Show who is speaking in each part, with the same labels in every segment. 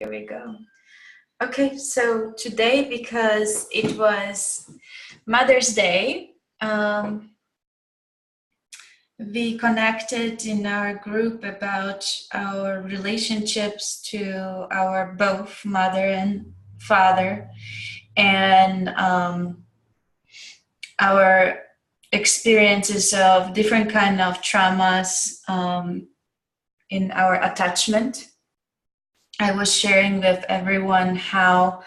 Speaker 1: Here we go. Okay, so today, because it was Mother's Day, we connected in our group about our relationships to our both mother and father, and our experiences of different kind of traumas in our attachment. I was sharing with everyone how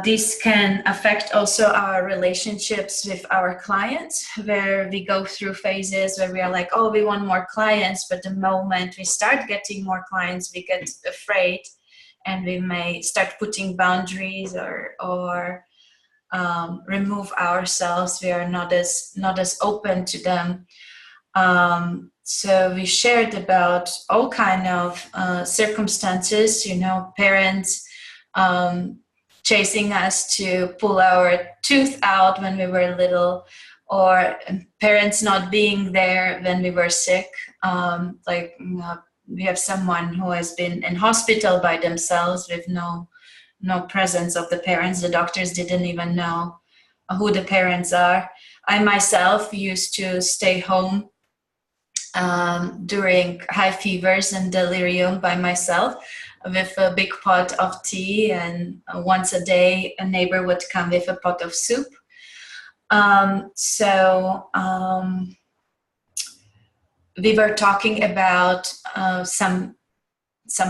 Speaker 1: this can affect also our relationships with our clients, where we go through phases where we are like, oh, we want more clients, but the moment we start getting more clients, we get afraid, and we may start putting boundaries or remove ourselves. We are not as open to them. So we shared about all kind of circumstances, you know, parents chasing us to pull our tooth out when we were little, or parents not being there when we were sick. Like, you know, we have someone who has been in hospital by themselves with no presence of the parents. The doctors didn't even know who the parents are. I myself used to stay home during high fevers and delirium by myself with a big pot of tea, and once a day a neighbor would come with a pot of soup. We were talking about some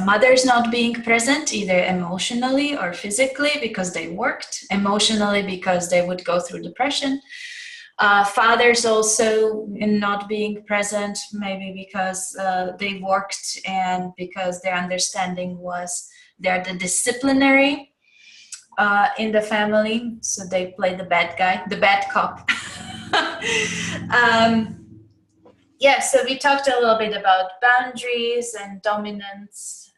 Speaker 1: mothers not being present, either emotionally or physically because they worked, emotionally because they would go through depression. Fathers also in not being present, maybe because they worked and because their understanding was they're the disciplinary in the family, so they play the bad guy, the bad cop. Yeah, so we talked a little bit about boundaries and dominance,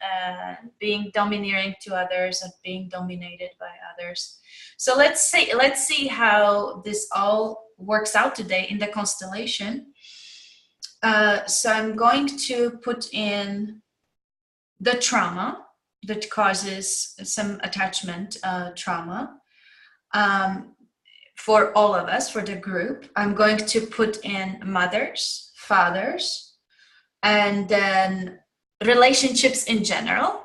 Speaker 1: being domineering to others and being dominated by others. So let's see how this all works out today in the constellation. So I'm going to put in the trauma that causes some attachment trauma for all of us, for the group. I'm going to put in mothers, fathers, and then relationships in general.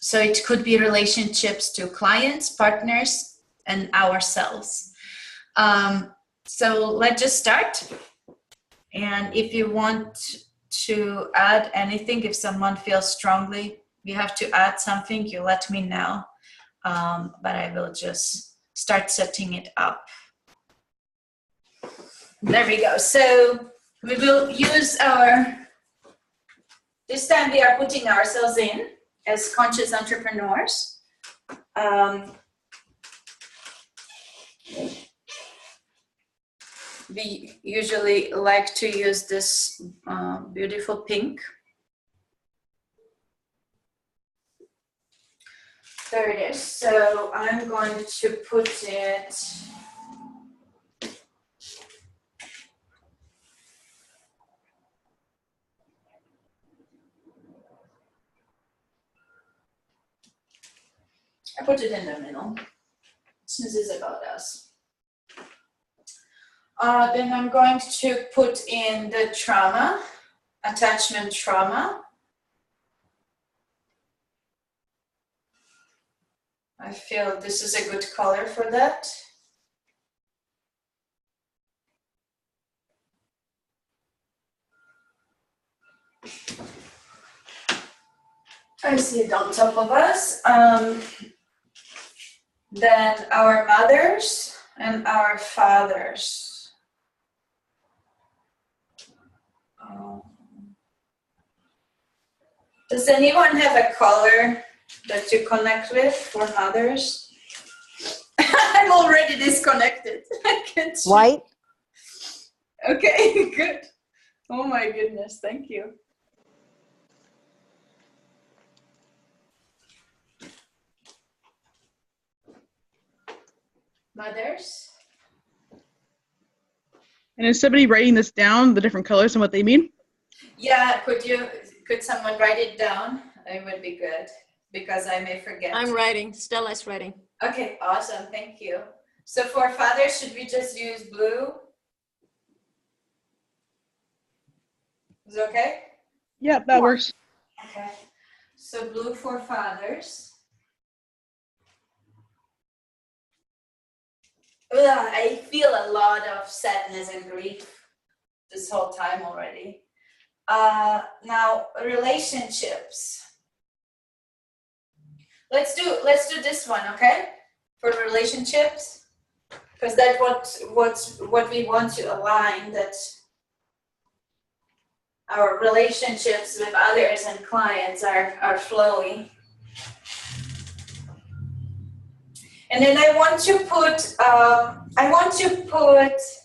Speaker 1: So it could be relationships to clients, partners, and ourselves. So let's just start. And if you want to add anything, if someone feels strongly you have to add something, you let me know. But I will just start setting it up. There we go. So we will use this time we are putting ourselves in as conscious entrepreneurs. We usually like to use this beautiful pink. There it is. So I'm going to put it in the middle, since it's about us. Then I'm going to put in the trauma, attachment trauma. I feel this is a good color for that. I see it on top of us. Then our mothers and our fathers. Does anyone have a color that you connect with for mothers? I'm already disconnected. I can't see.
Speaker 2: White.
Speaker 1: Okay, good. Oh my goodness, thank you. Mothers.
Speaker 3: And is somebody writing this down, the different colors and what they mean?
Speaker 1: Yeah, could you Could someone write it down? It would be good because I may forget.
Speaker 2: I'm writing. Stella's writing.
Speaker 1: Okay, awesome. Thank you. So for fathers, should we just use blue? Is it okay?
Speaker 3: Yeah, that works.
Speaker 1: Okay. So blue for fathers. Ugh, I feel a lot of sadness and grief this whole time already. Now relationships. Let's do this one, okay? For relationships, because that's what we want to align, that our relationships with others and clients are flowing. And then I want to put.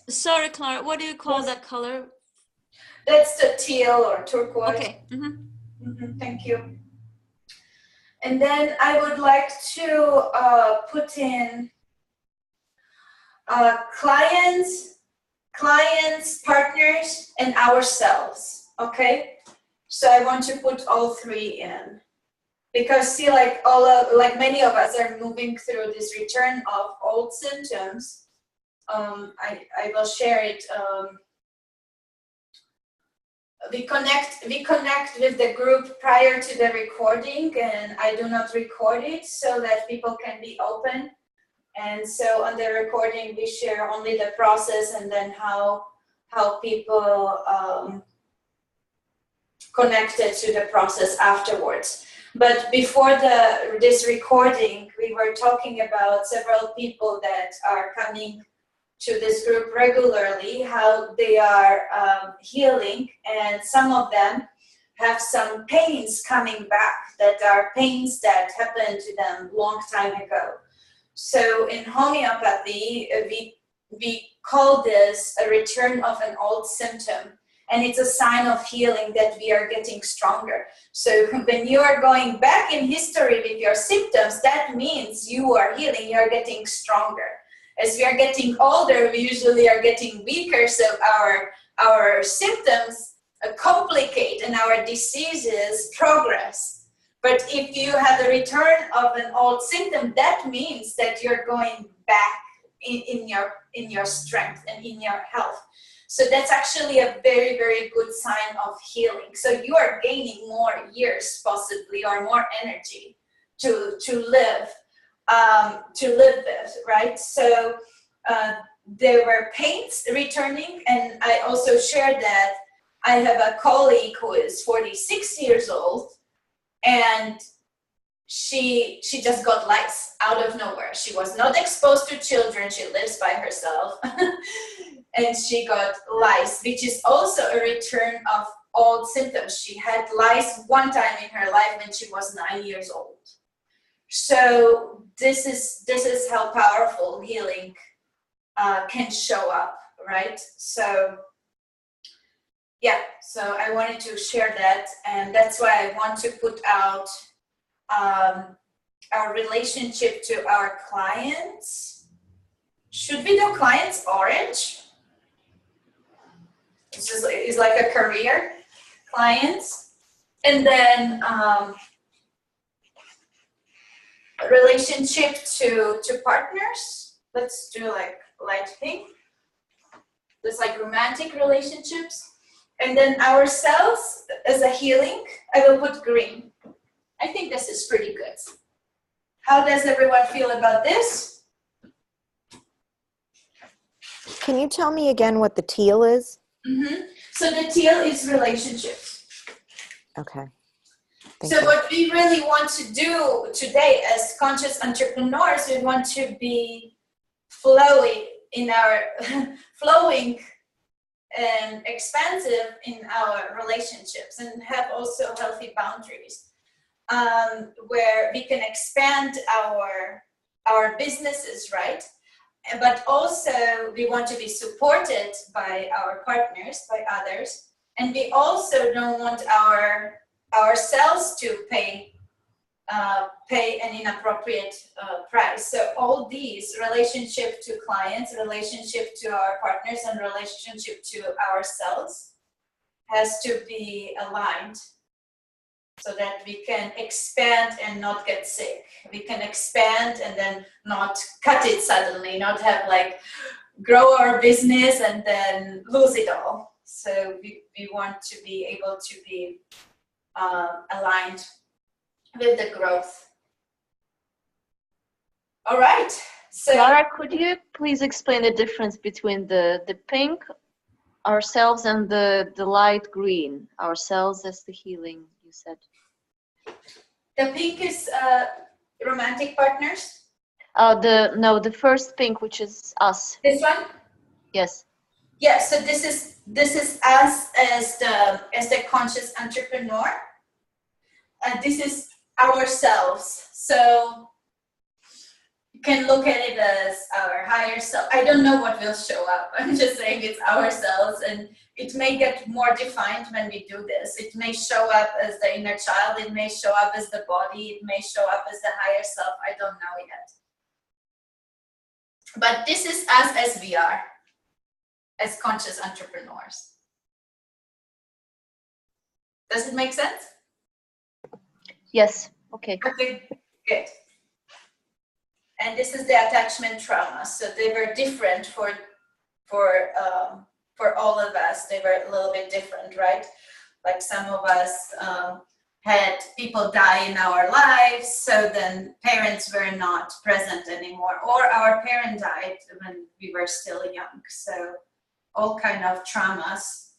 Speaker 2: Sorry, Klara. What do you call that color?
Speaker 1: That's the teal or turquoise.
Speaker 2: Okay.
Speaker 1: Thank you. And then I would like to put in clients, partners, and ourselves. Okay. So I want to put all three in. Because see, like many of us are moving through this return of old symptoms. I will share it. We connect with the group prior to the recording, and I do not record it so that people can be open. And so on the recording, we share only the process and then how people connected to the process afterwards. But before this recording, we were talking about several people that are coming to this group regularly, how they are healing, and some of them have some pains coming back that are pains that happened to them long time ago. So in homeopathy, we call this a return of an old symptom. And it's a sign of healing that we are getting stronger. So when you are going back in history with your symptoms, that means you are healing, you are getting stronger. As we are getting older, we usually are getting weaker, so our symptoms complicate and our diseases progress. But if you have a return of an old symptom, that means that you're going back in your strength and in your health. So that's actually a very, very good sign of healing. So you are gaining more years possibly, or more energy to live with, right? So there were pains returning, and I also shared that I have a colleague who is 46 years old, and she just got lice out of nowhere. She was not exposed to children. She lives by herself. And she got lice, which is also a return of old symptoms. She had lice one time in her life when she was 9 years old. So this is how powerful healing can show up, right? So yeah, so I wanted to share that, and that's why I want to put out our relationship to our clients. Should we do clients orange? It's like a career, clients, and then relationship to partners. Let's do like light pink. There's like romantic relationships, and then ourselves as a healing. I will put green. I think this is pretty good. How does everyone feel about this?
Speaker 4: Can you tell me again what the teal is?
Speaker 1: So the teal is relationships.
Speaker 4: Okay.
Speaker 1: So what we really want to do today as conscious entrepreneurs, we want to be flowing and expansive in our relationships, and have also healthy boundaries, where we can expand our businesses, right? But also we want to be supported by our partners, by others, and we also don't want ourselves to pay an inappropriate price. So all these, relationship to clients, relationship to our partners, and relationship to ourselves, has to be aligned. so that we can expand and not get sick. We can expand and then not cut it suddenly, not have like grow our business and then lose it all. So we want to be able to be aligned with the growth. All right. So
Speaker 2: Klara, could you please explain the difference between the pink ourselves and the light green ourselves as the healing, you said?
Speaker 1: the pink is romantic partners.
Speaker 2: The first pink, which is us.
Speaker 1: This one?
Speaker 2: Yes.
Speaker 1: Yeah, so this is us as the conscious entrepreneur. And this is ourselves. So you can look at it as our higher self. I don't know what will show up. I'm just saying it's ourselves, and it may get more defined when we do this. It may show up as the inner child. It may show up as the body. It may show up as the higher self. I don't know yet. But this is us as we are, as conscious entrepreneurs. Does it make sense?
Speaker 2: Yes. Okay.
Speaker 1: Okay, good. And this is the attachment trauma. So they were different for all of us. They were a little bit different, right? Like some of us had people die in our lives, so then parents were not present anymore, or our parent died when we were still young. So all kind of traumas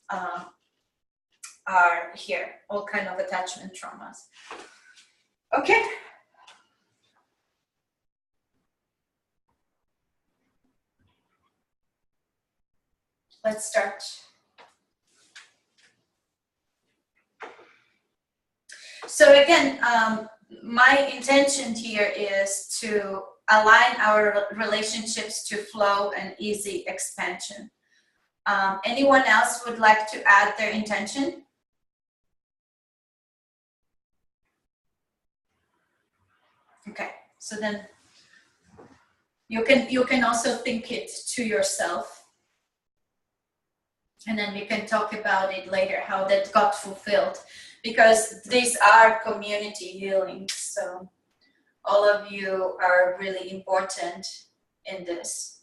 Speaker 1: are here, all kind of attachment traumas. Okay. Let's start. So again, my intention here is to align our relationships to flow and easy expansion. Anyone else would like to add their intention? Okay, so then you can also think it to yourself, and then we can talk about it later, how that got fulfilled, because these are community healings. So all of you are really important in this.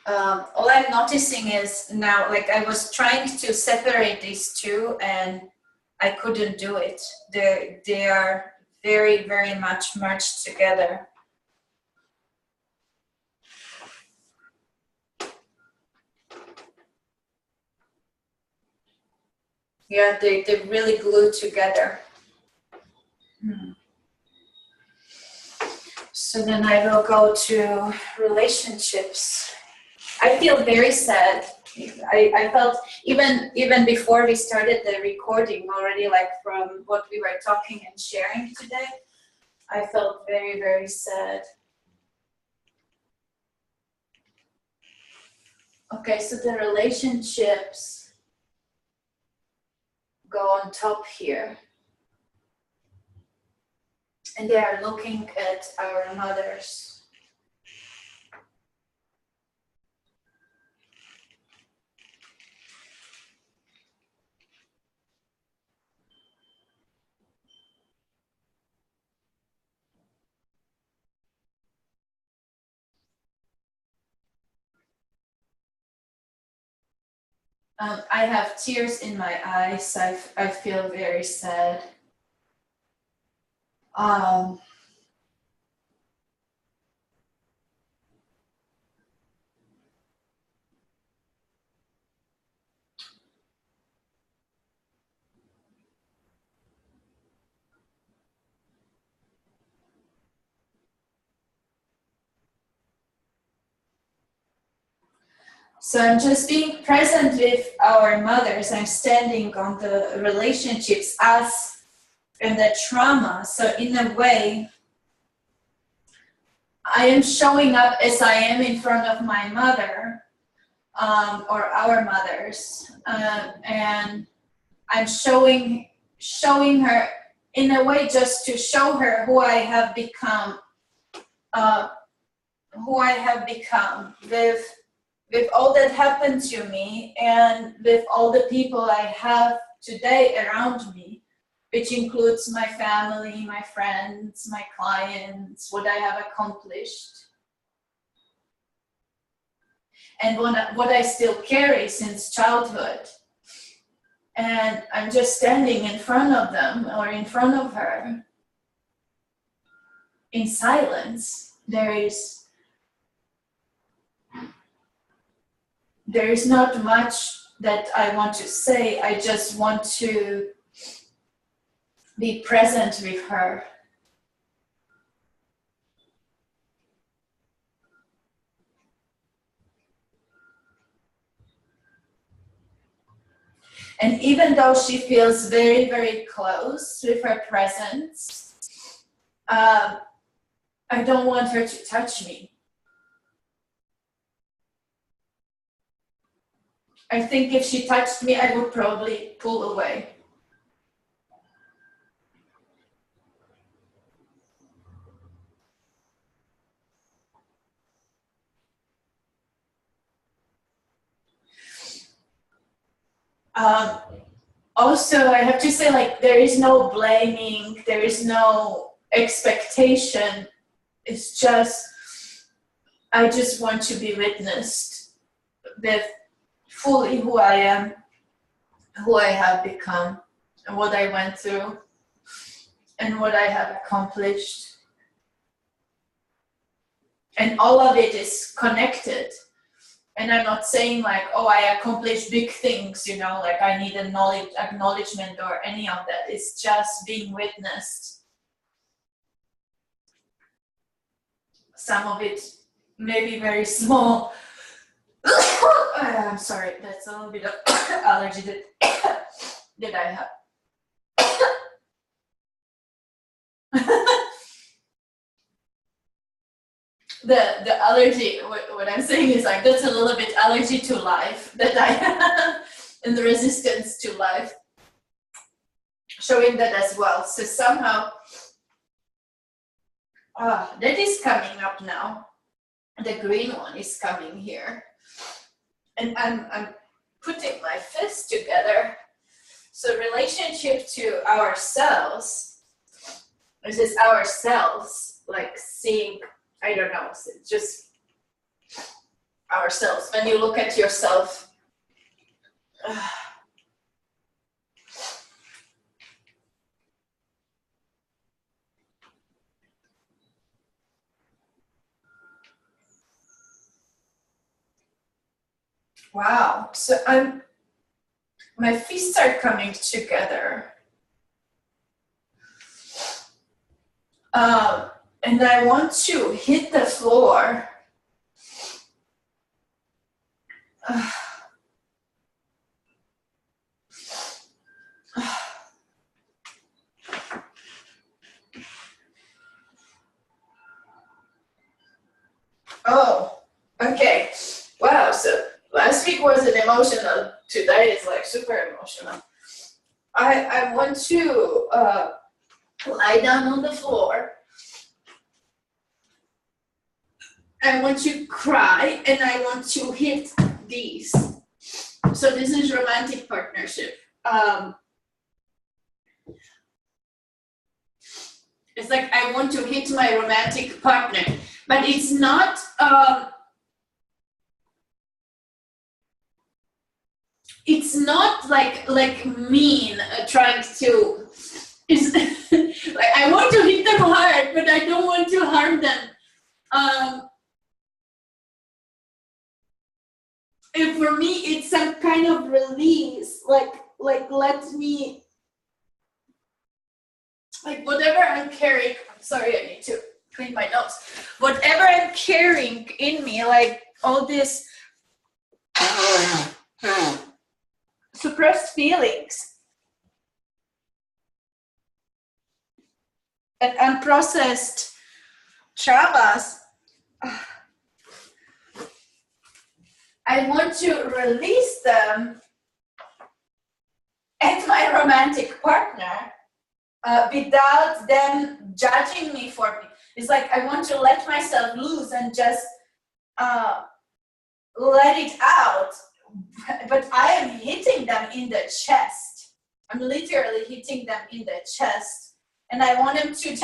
Speaker 1: All I'm noticing is now, like I was trying to separate these two and I couldn't do it. They are very, very much merged together. Yeah, they're really glued together. So then I will go to relationships. I feel very sad. I felt even before we started the recording already, like from what we were talking and sharing today, I felt very, very sad. Okay, so the relationships go on top here. And they are looking at our mothers. I have tears in my eyes. I feel very sad. So I'm just being present with our mothers. I'm standing on the relationships, us and the trauma. So in a way, I am showing up as I am in front of my mother, or our mothers, and I'm showing her in a way just to show her who I have become, with all that happened to me and with all the people I have today around me, which includes my family, my friends, my clients, what I have accomplished, and what I still carry since childhood. And I'm just standing in front of them or in front of her in silence. There is not much that I want to say. I just want to be present with her. And even though she feels very, very close with her presence, I don't want her to touch me. I think if she touched me, I would probably pull away. Also, I have to say, like, there is no blaming, there is no expectation. It's just, I just want to be witnessed with fully who I am, who I have become, and what I went through, and what I have accomplished. And all of it is connected. And I'm not saying like, oh, I accomplished big things, you know, like I need a acknowledgement or any of that. It's just being witnessed. Some of it may be very small. I'm sorry, that's a little bit of allergy that I have. The allergy, what I'm saying is like, that's a little bit allergy to life that I have, and the resistance to life, showing that as well. So somehow, that is coming up now. The green one is coming here. And I'm putting my fists together. So relationship to ourselves, this is ourselves, like seeing, I don't know, just ourselves. When you look at yourself, wow. So my fists are coming together. And I want to hit the floor. Oh, okay. Wow, so last week wasn't emotional. Today is like super emotional. I want to lie down on the floor. I want to cry and I want to hit these. So this is romantic partnership. It's like I want to hit my romantic partner, but it's not like mean trying to. It's like I want to hit them hard, but I don't want to harm them. And for me, it's some kind of release, like let me, like whatever I'm carrying. I'm sorry, I need to clean my nose. Whatever I'm carrying in me, like all this suppressed feelings and unprocessed traumas, I want to release them at my romantic partner without them judging me for me. It's like I want to let myself loose and just let it out, but I am hitting them in the chest. I'm literally hitting them in the chest, and I want them to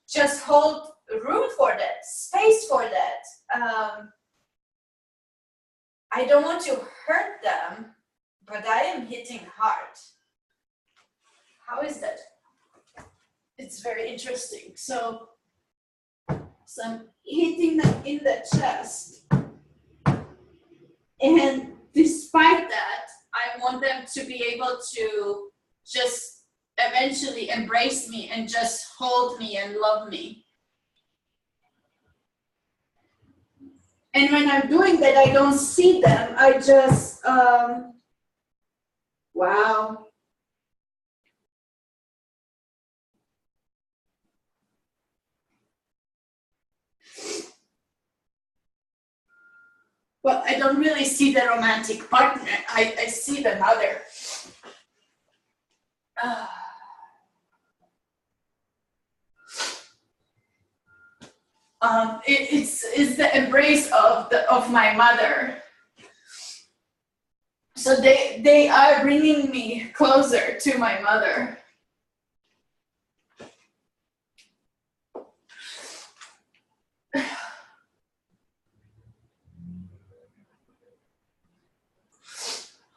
Speaker 1: just hold room for that, space for that. I don't want to hurt them, but I am hitting hard. How is that? It's very interesting. So I'm hitting them in the chest, and despite that, I want them to be able to just eventually embrace me and just hold me and love me. And when I'm doing that, I don't see them. I just, wow. Well, I don't really see the romantic partner. I see the mother. It's the embrace of my mother. So they are bringing me closer to my mother.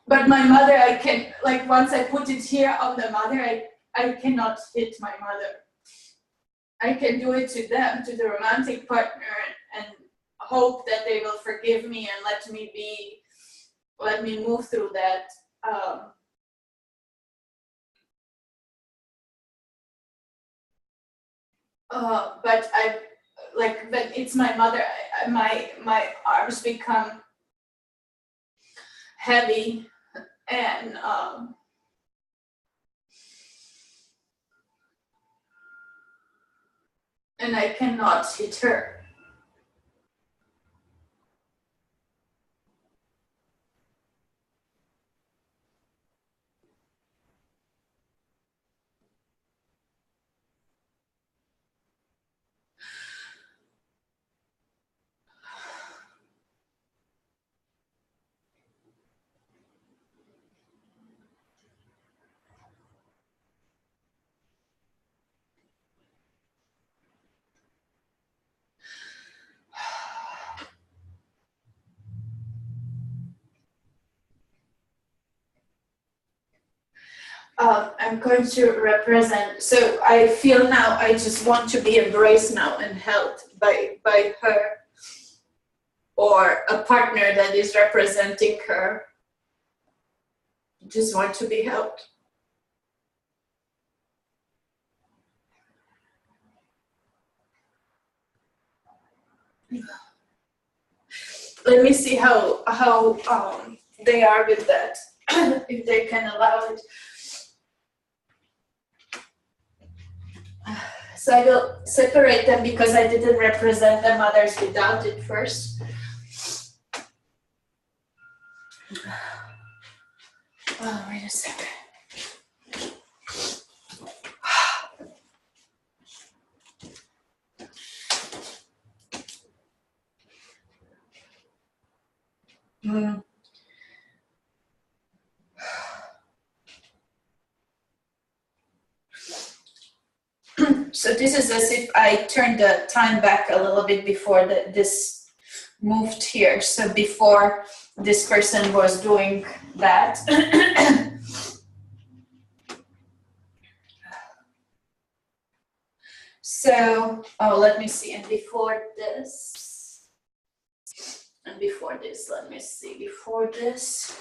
Speaker 1: But my mother, I can, like, once I put it here on the mother, I cannot hit my mother. I can do it to them, to the romantic partner, and hope that they will forgive me and let me move through that. But like, when it's my mother, my arms become heavy, and I cannot hit her. I'm going to represent, so I feel now I just want to be embraced now and held by her or a partner that is representing her. Just want to be held. Let me see how they are with that, if they can allow it. So I will separate them because I didn't represent the mothers without it first. Oh, wait a second. So this is as if I turned the time back a little bit before this moved here. So before this person was doing that. So, let me see. And before this, let me see. Before this.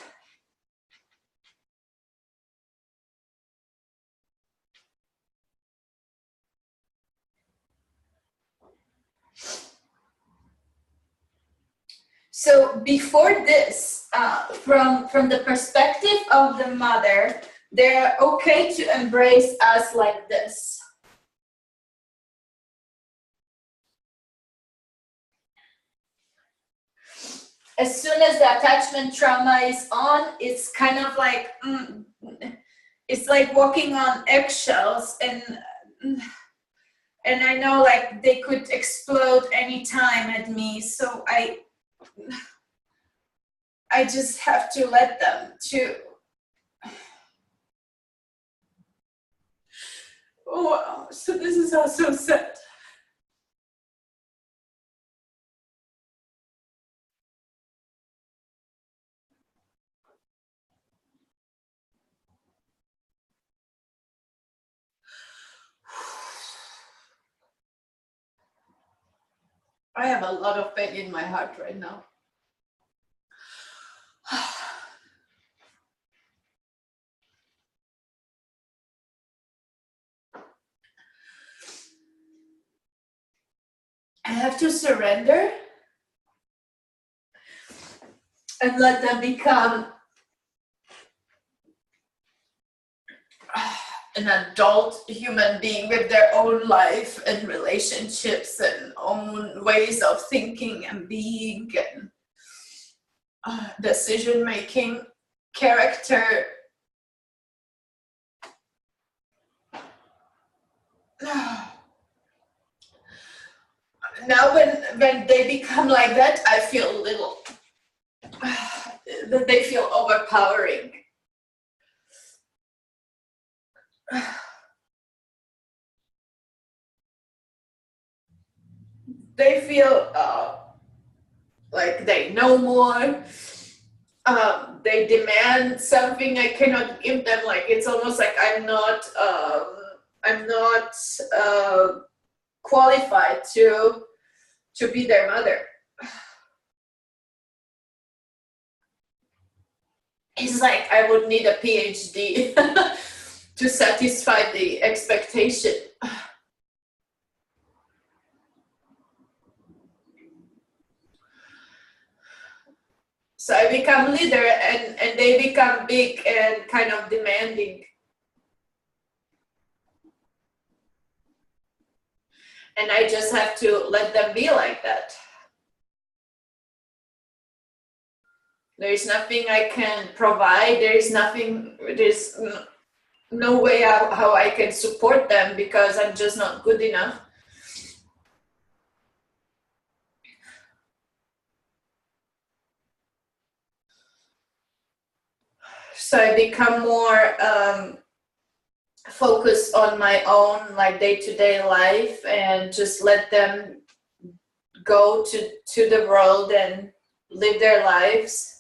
Speaker 1: So before this, from the perspective of the mother, they're okay to embrace us like this. As soon as the attachment trauma is on, it's kind of like, it's like walking on eggshells, and I know like they could explode anytime at me, so I just have to let them to. Oh wow, so this is also sad. I have a lot of pain in my heart right now. I have to surrender and let them become an adult human being with their own life and relationships and own ways of thinking and being and decision making, character. Now when they become like that, I feel a little that they feel overpowering. They feel like they know more. They demand something I cannot give them. Like it's almost like I'm not qualified to be their mother. It's like I would need a PhD to satisfy the expectation. So I become leader and they become big and kind of demanding. And I just have to let them be like that. There's nothing I can provide. There's no way how I can support them because I'm just not good enough. So I become more focused on my own like day-to-day life and just let them go to the world and live their lives.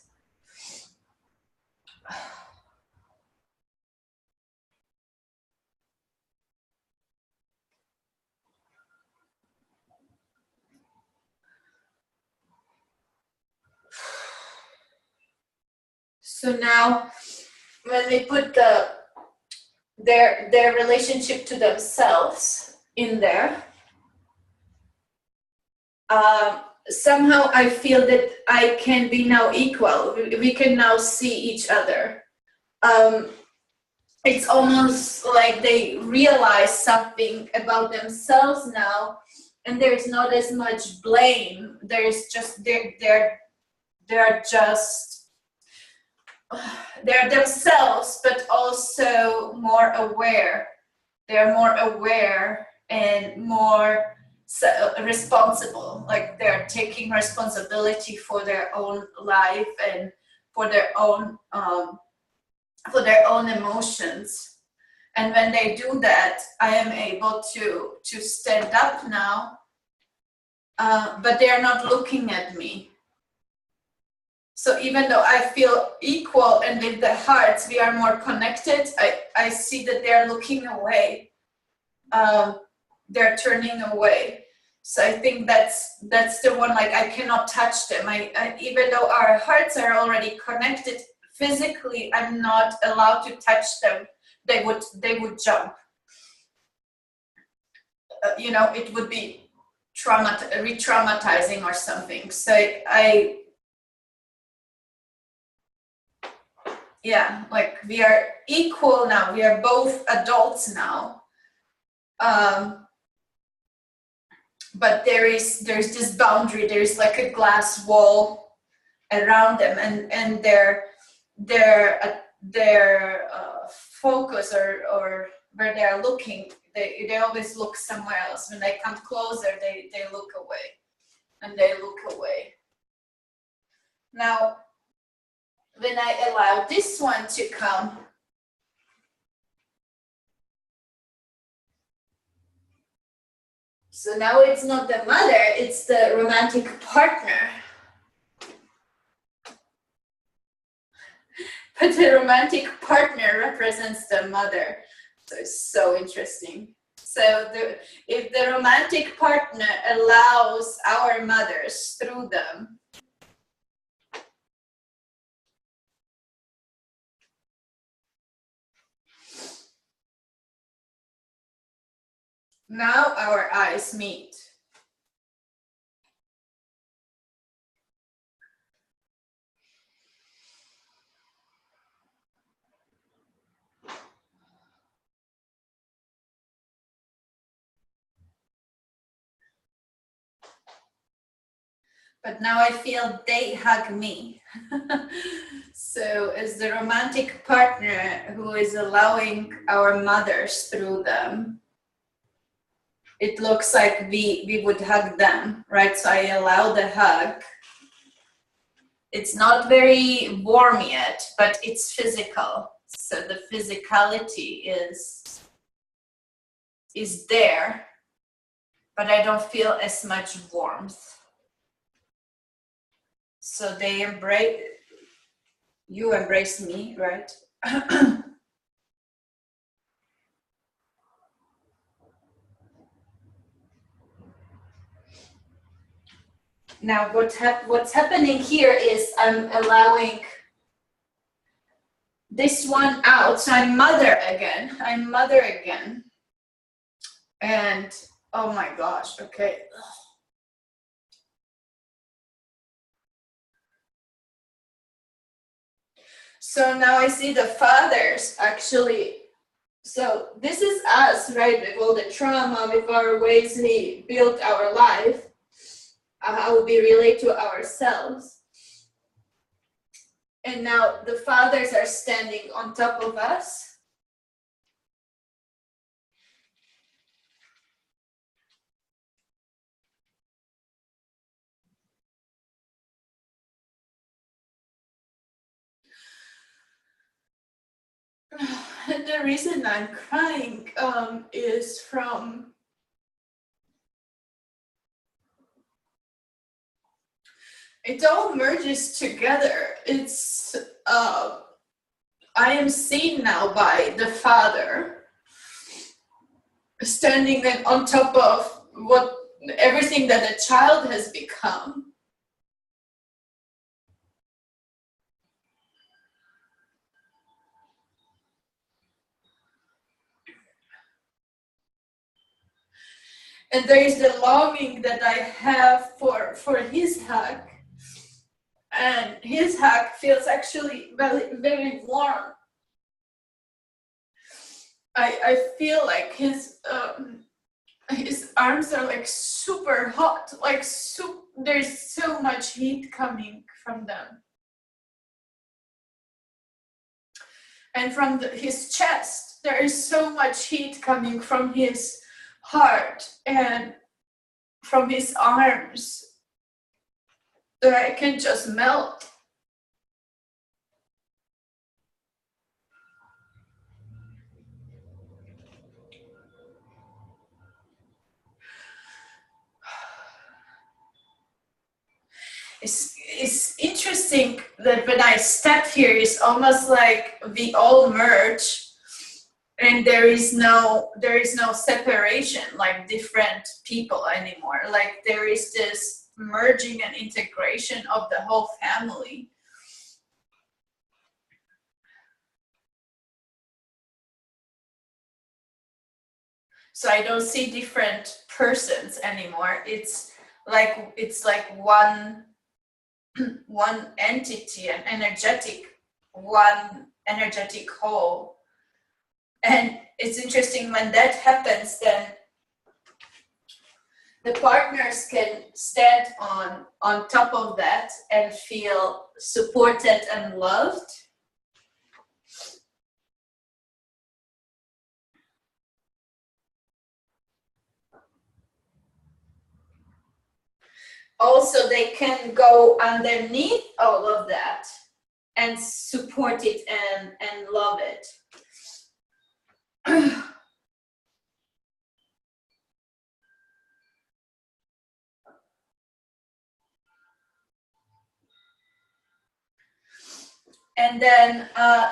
Speaker 1: So now when we put their relationship to themselves in there, somehow I feel that I can be now equal. We can now see each other. It's almost like they realize something about themselves now, and there's not as much blame. There's just they're themselves, but also more aware. They're more aware and more responsible. Like they're taking responsibility for their own life and for their own emotions. And when they do that, I am able to stand up now, but they're not looking at me. So even though I feel equal and with the hearts we are more connected, I see that they're looking away. They're turning away. So I think that's the one, like I cannot touch them. I even though our hearts are already connected physically, I'm not allowed to touch them. They would jump. It would be re-traumatizing or something. So like we are equal now. We are both adults now. But there's this boundary. There's like a glass wall around them, and their focus or where they are looking, they always look somewhere else. When they come closer, they look away, and they look away. Now, when I allow this one to come, so now it's not the mother, it's the romantic partner. But the romantic partner represents the mother. So it's so interesting. So if the romantic partner allows our mothers through them, now our eyes meet. But now I feel they hug me. So as the romantic partner who is allowing our mothers through them, it looks like we would hug them, right? So I allow the hug. It's not very warm yet, but it's physical. So the physicality is there, but I don't feel as much warmth. So they embrace, you embrace me, right? Now what's happening here is I'm allowing this one out. So I'm mother again. And oh my gosh, okay. So now I see the fathers actually. So this is us, right? With all the trauma, with our ways we built our life, how we relate to ourselves. And now the fathers are standing on top of us. And the reason I'm crying is from it all merges together. It's I am seen now by the father standing on top of everything that a child has become. And there is the longing that I have for his hug. And his hug feels actually very, very warm. I feel like his arms are like super hot, like there's so much heat coming from them. And from his chest, there is so much heat coming from his heart and from his arms that I can just melt. It's interesting that when I step here, it's almost like we all merge, and there is no separation like different people anymore. Like there is this merging and integration of the whole family. So I don't see different persons anymore. It's like one entity, one energetic whole. And it's interesting when that happens, then the partners can stand on top of that and feel supported and loved. also they can go underneath all of that and support it and love it. And then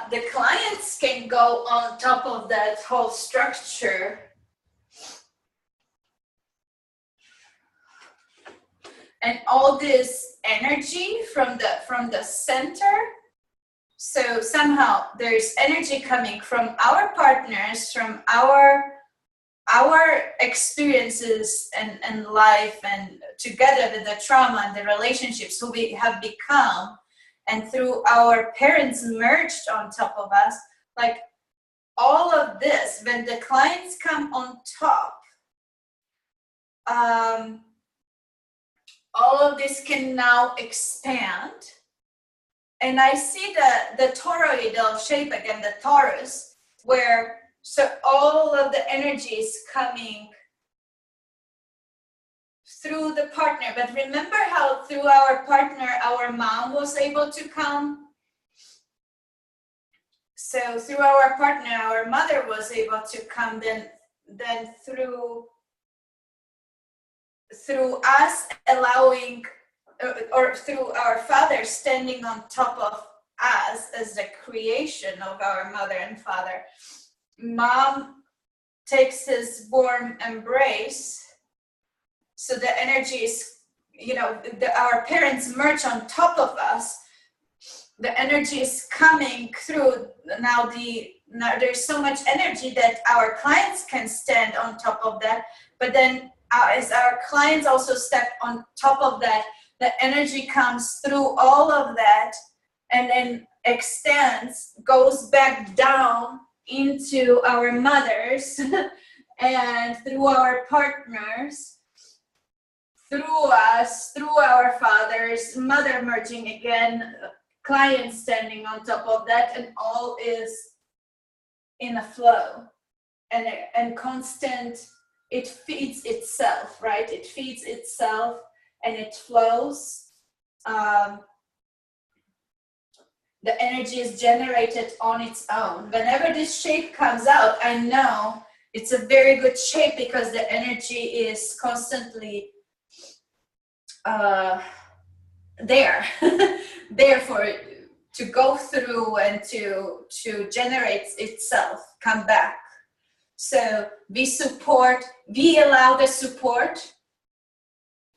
Speaker 1: the clients can go on top of that whole structure and all this energy from the center. So somehow there's energy coming from our partners, from our experiences and life, and together with the trauma and the relationships who we have become, and through our parents merged on top of us, like all of this, when the clients come on top, all of this can now expand. And I see the toroidal shape again, the torus, where so all of the energy is coming through the partner. But remember how through our partner, our mom was able to come? So through our partner, our mother was able to come, then through us allowing, or through our father standing on top of us as the creation of our mother and father, mom takes his warm embrace. So the energy is, our parents merge on top of us. The energy is coming through. Now there's so much energy that our clients can stand on top of that. But then as our clients also step on top of that, the energy comes through all of that and then extends, goes back down into our mothers and through our partners, through us, through our fathers, mother merging again, client standing on top of that, and all is in a flow and constant. It feeds itself, right? It feeds itself and it flows. The energy is generated on its own. Whenever this shape comes out, I know it's a very good shape because the energy is constantly there, there for it to go through and to generate itself, come back. So we allow the support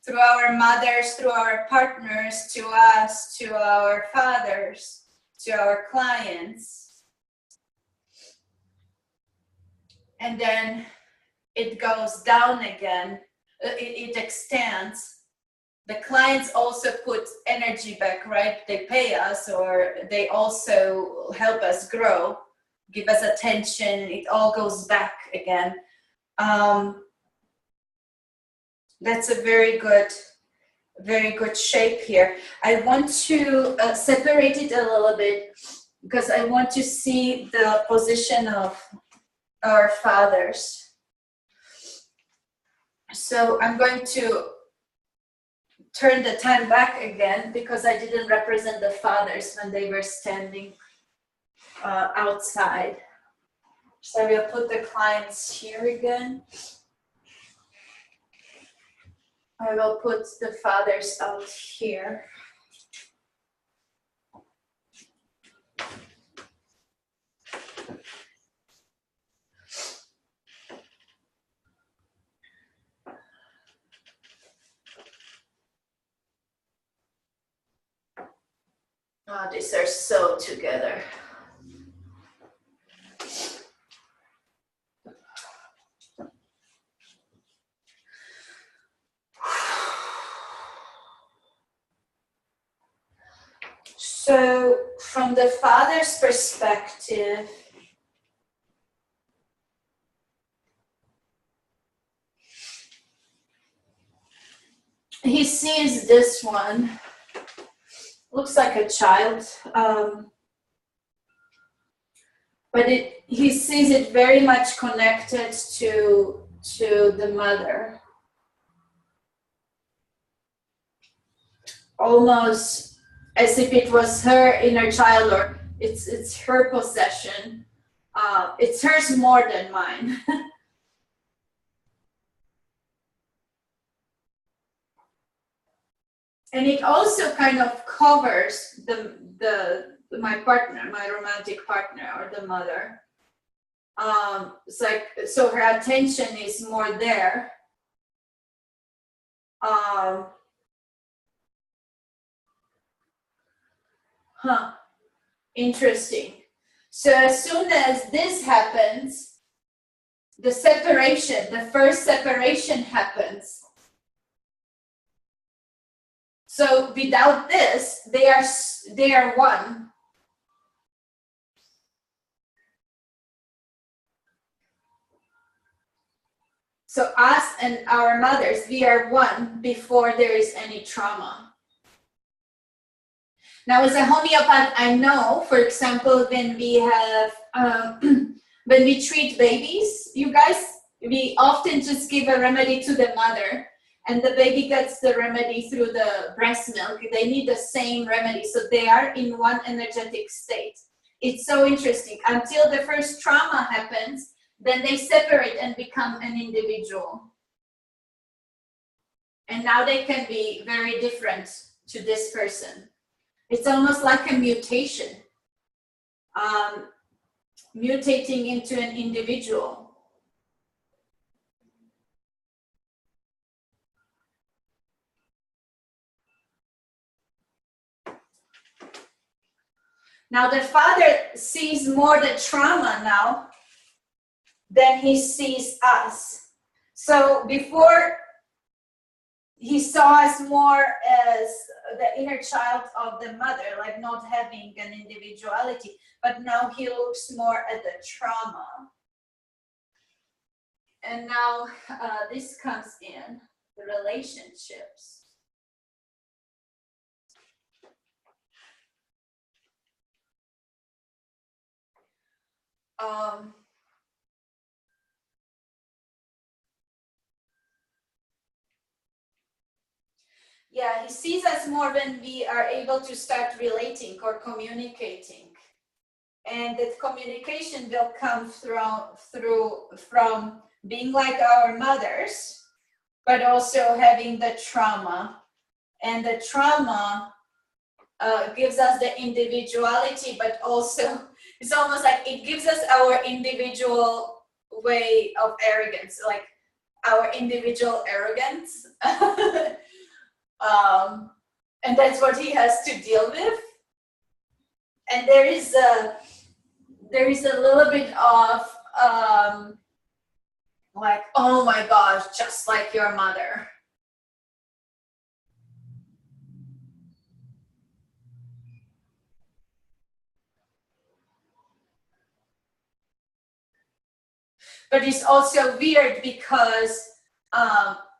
Speaker 1: through our mothers, through our partners, to us, to our fathers, to our clients. And then it goes down again, it extends. The clients also put energy back, right? They pay us, or they also help us grow, give us attention. It all goes back again. That's a very good shape here. I want to separate it a little bit because I want to see the position of our fathers. So I'm going to turn the time back again because I didn't represent the fathers when they were standing outside. So we'll put the clients here again. I will put the fathers out here. Oh, these are so together. So from the father's perspective, he sees this one, looks like a child, but he sees it very much connected to the mother. almost as if it was her inner child, or it's her possession. It's hers more than mine. And it also kind of covers my partner, my romantic partner, or the mother. It's like, so her attention is more there. Interesting. So as soon as this happens, the separation, the first separation happens. So without this, they are one. So us and our mothers, we are one before there is any trauma. Now, as a homeopath, I know, for example, when we have, when we treat babies, you guys, we often just give a remedy to the mother, and the baby gets the remedy through the breast milk. They need the same remedy, so they are in one energetic state. It's so interesting. Until the first trauma happens, then they separate and become an individual. And now they can be very different to this person. It's almost like a mutation, mutating into an individual. Now the father sees more the trauma now than he sees us. So before, he saw us more as the inner child of the mother, like not having an individuality, but now he looks more at the trauma. And now this comes in, the relationships. Yeah, he sees us more when we are able to start relating or communicating. And that communication will come from being like our mothers, but also having the trauma. And the trauma gives us the individuality, but also it's almost like it gives us our individual way of arrogance, like our individual arrogance. And that's what he has to deal with. And there is a little bit of like, oh my gosh, just like your mother. But it's also weird because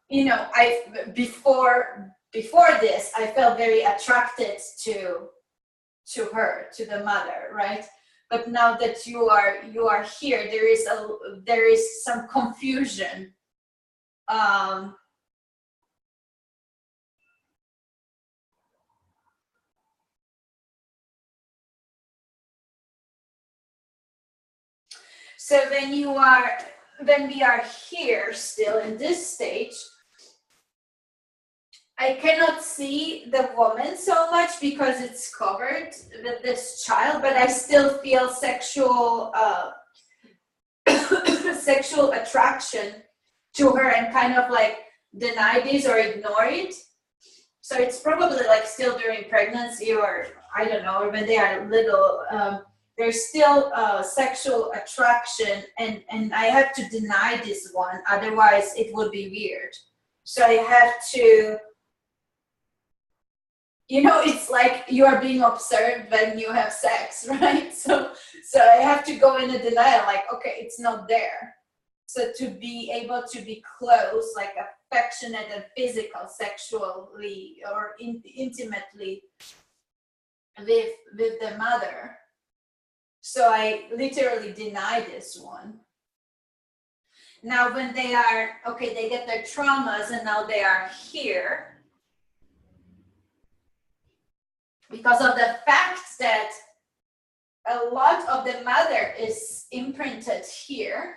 Speaker 1: you know, before this, I felt very attracted to her, to the mother, right? But now that you are here, there is some confusion. So when we are here still in this stage, I cannot see the woman so much because it's covered with this child, but I still feel sexual sexual attraction to her and kind of like deny this or ignore it. So it's probably like still during pregnancy, or I don't know, or when they are little, there's still sexual attraction, and I have to deny this one, otherwise it would be weird. So I have to, you know, it's like you are being observed when you have sex, right? So I have to go in a denial, like, okay, it's not there. So to be able to be close, like affectionate and physical, sexually or intimately with the mother. So I literally deny this one. Now when they are, okay, they get their traumas and now they are here. because of the fact that a lot of the mother is imprinted here.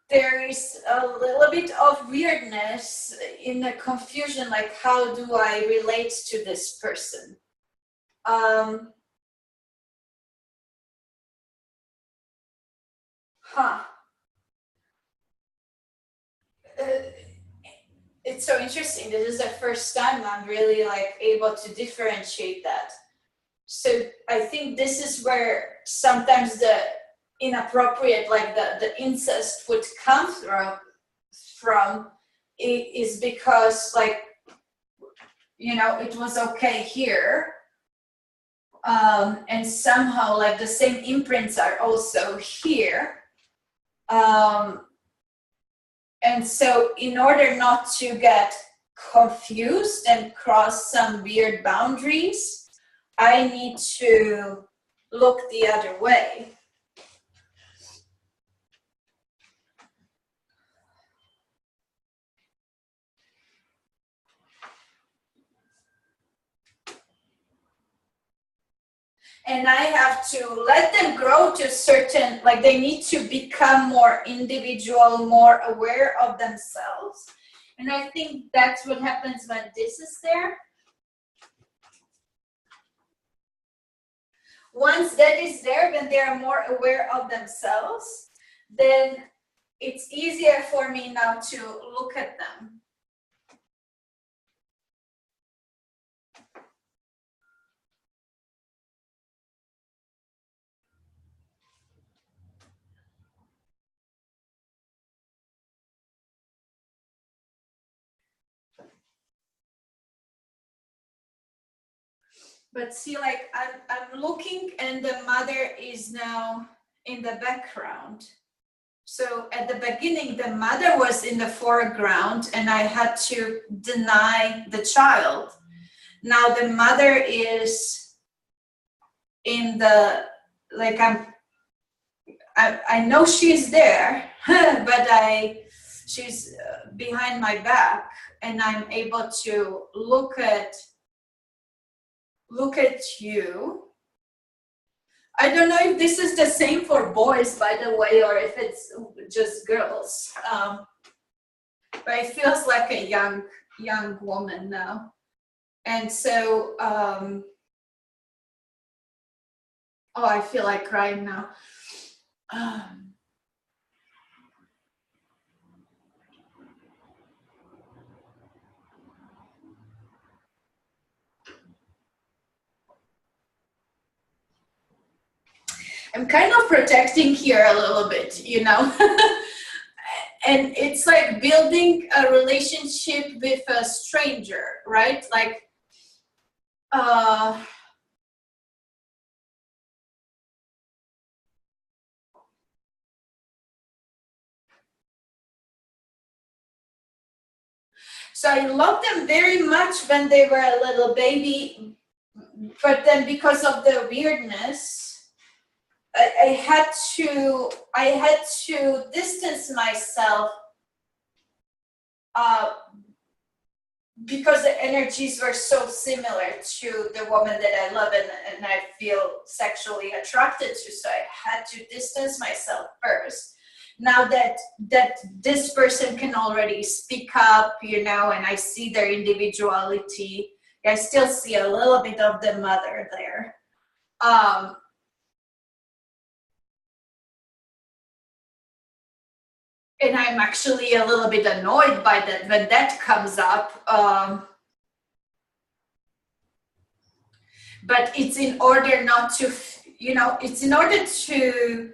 Speaker 1: There is a little bit of weirdness in the confusion, like how do I relate to this person? It's so interesting. This is the first time I'm really like able to differentiate that. So I think this is where sometimes the inappropriate, like the incest would come from is because, like, you know, it was okay here, and somehow like the same imprints are also here, and so in order not to get confused and cross some weird boundaries, I need to look the other way. And I have to let them grow to a certain, like they need to become more individual, more aware of themselves. And I think that's what happens when this is there. Once that is there, when they are more aware of themselves, then it's easier for me now to look at them. But see, like I'm looking and the mother is now in the background. So at the beginning, the mother was in the foreground and I had to deny the child. Now the mother is in the, like I know she's there, but she's behind my back and I'm able to look at you. I don't know if this is the same for boys, by the way, or if it's just girls. But it feels like a young woman now. And so, oh, I feel like crying now. I'm kind of protecting here a little bit, you know. And it's like building a relationship with a stranger, right? Like, so I loved them very much when they were a little baby, but then because of the weirdness, I had to distance myself because the energies were so similar to the woman that I love and I feel sexually attracted to. So I had to distance myself first. Now that this person can already speak up, you know, and I see their individuality, I still see a little bit of the mother there. And I'm actually a little bit annoyed by that when that comes up. But it's in order not to, you know, it's in order to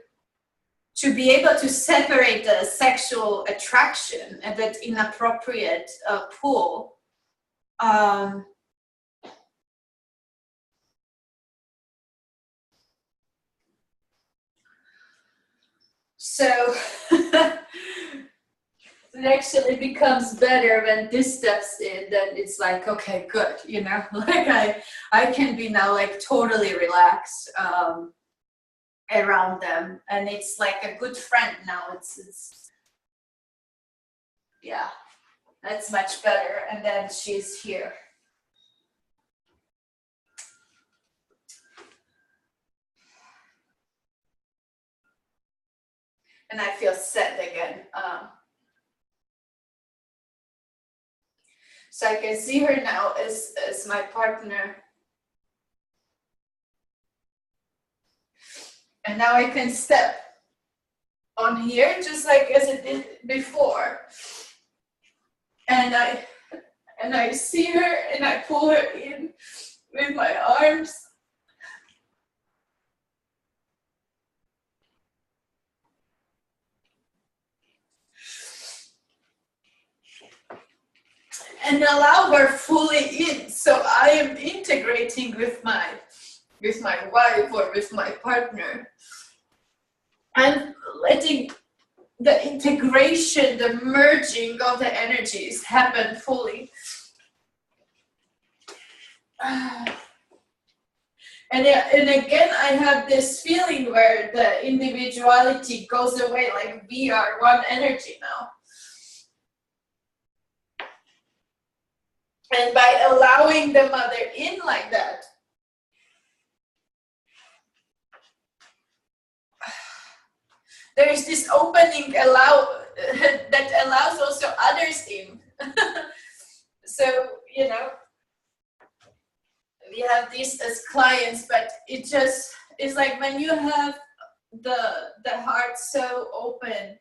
Speaker 1: be able to separate the sexual attraction and that inappropriate pull. So it actually becomes better when this steps in, then it's like, okay, good, you know, like I can be now like totally relaxed around them, and it's like a good friend now. It's Yeah, that's much better. And then she's here. And I feel sad again. So I can see her now as my partner. And now I can step on here just like as it did before. And I see her and I pull her in with my arms. And allow her fully in. So I am integrating with my wife or with my partner. I'm letting the integration, the merging of the energies happen fully. And again, I have this feeling where the individuality goes away, like we are one energy now. And by allowing the mother in like that, there is this opening that allows also others in. So, you know, we have these as clients, but it just is like when you have the heart so open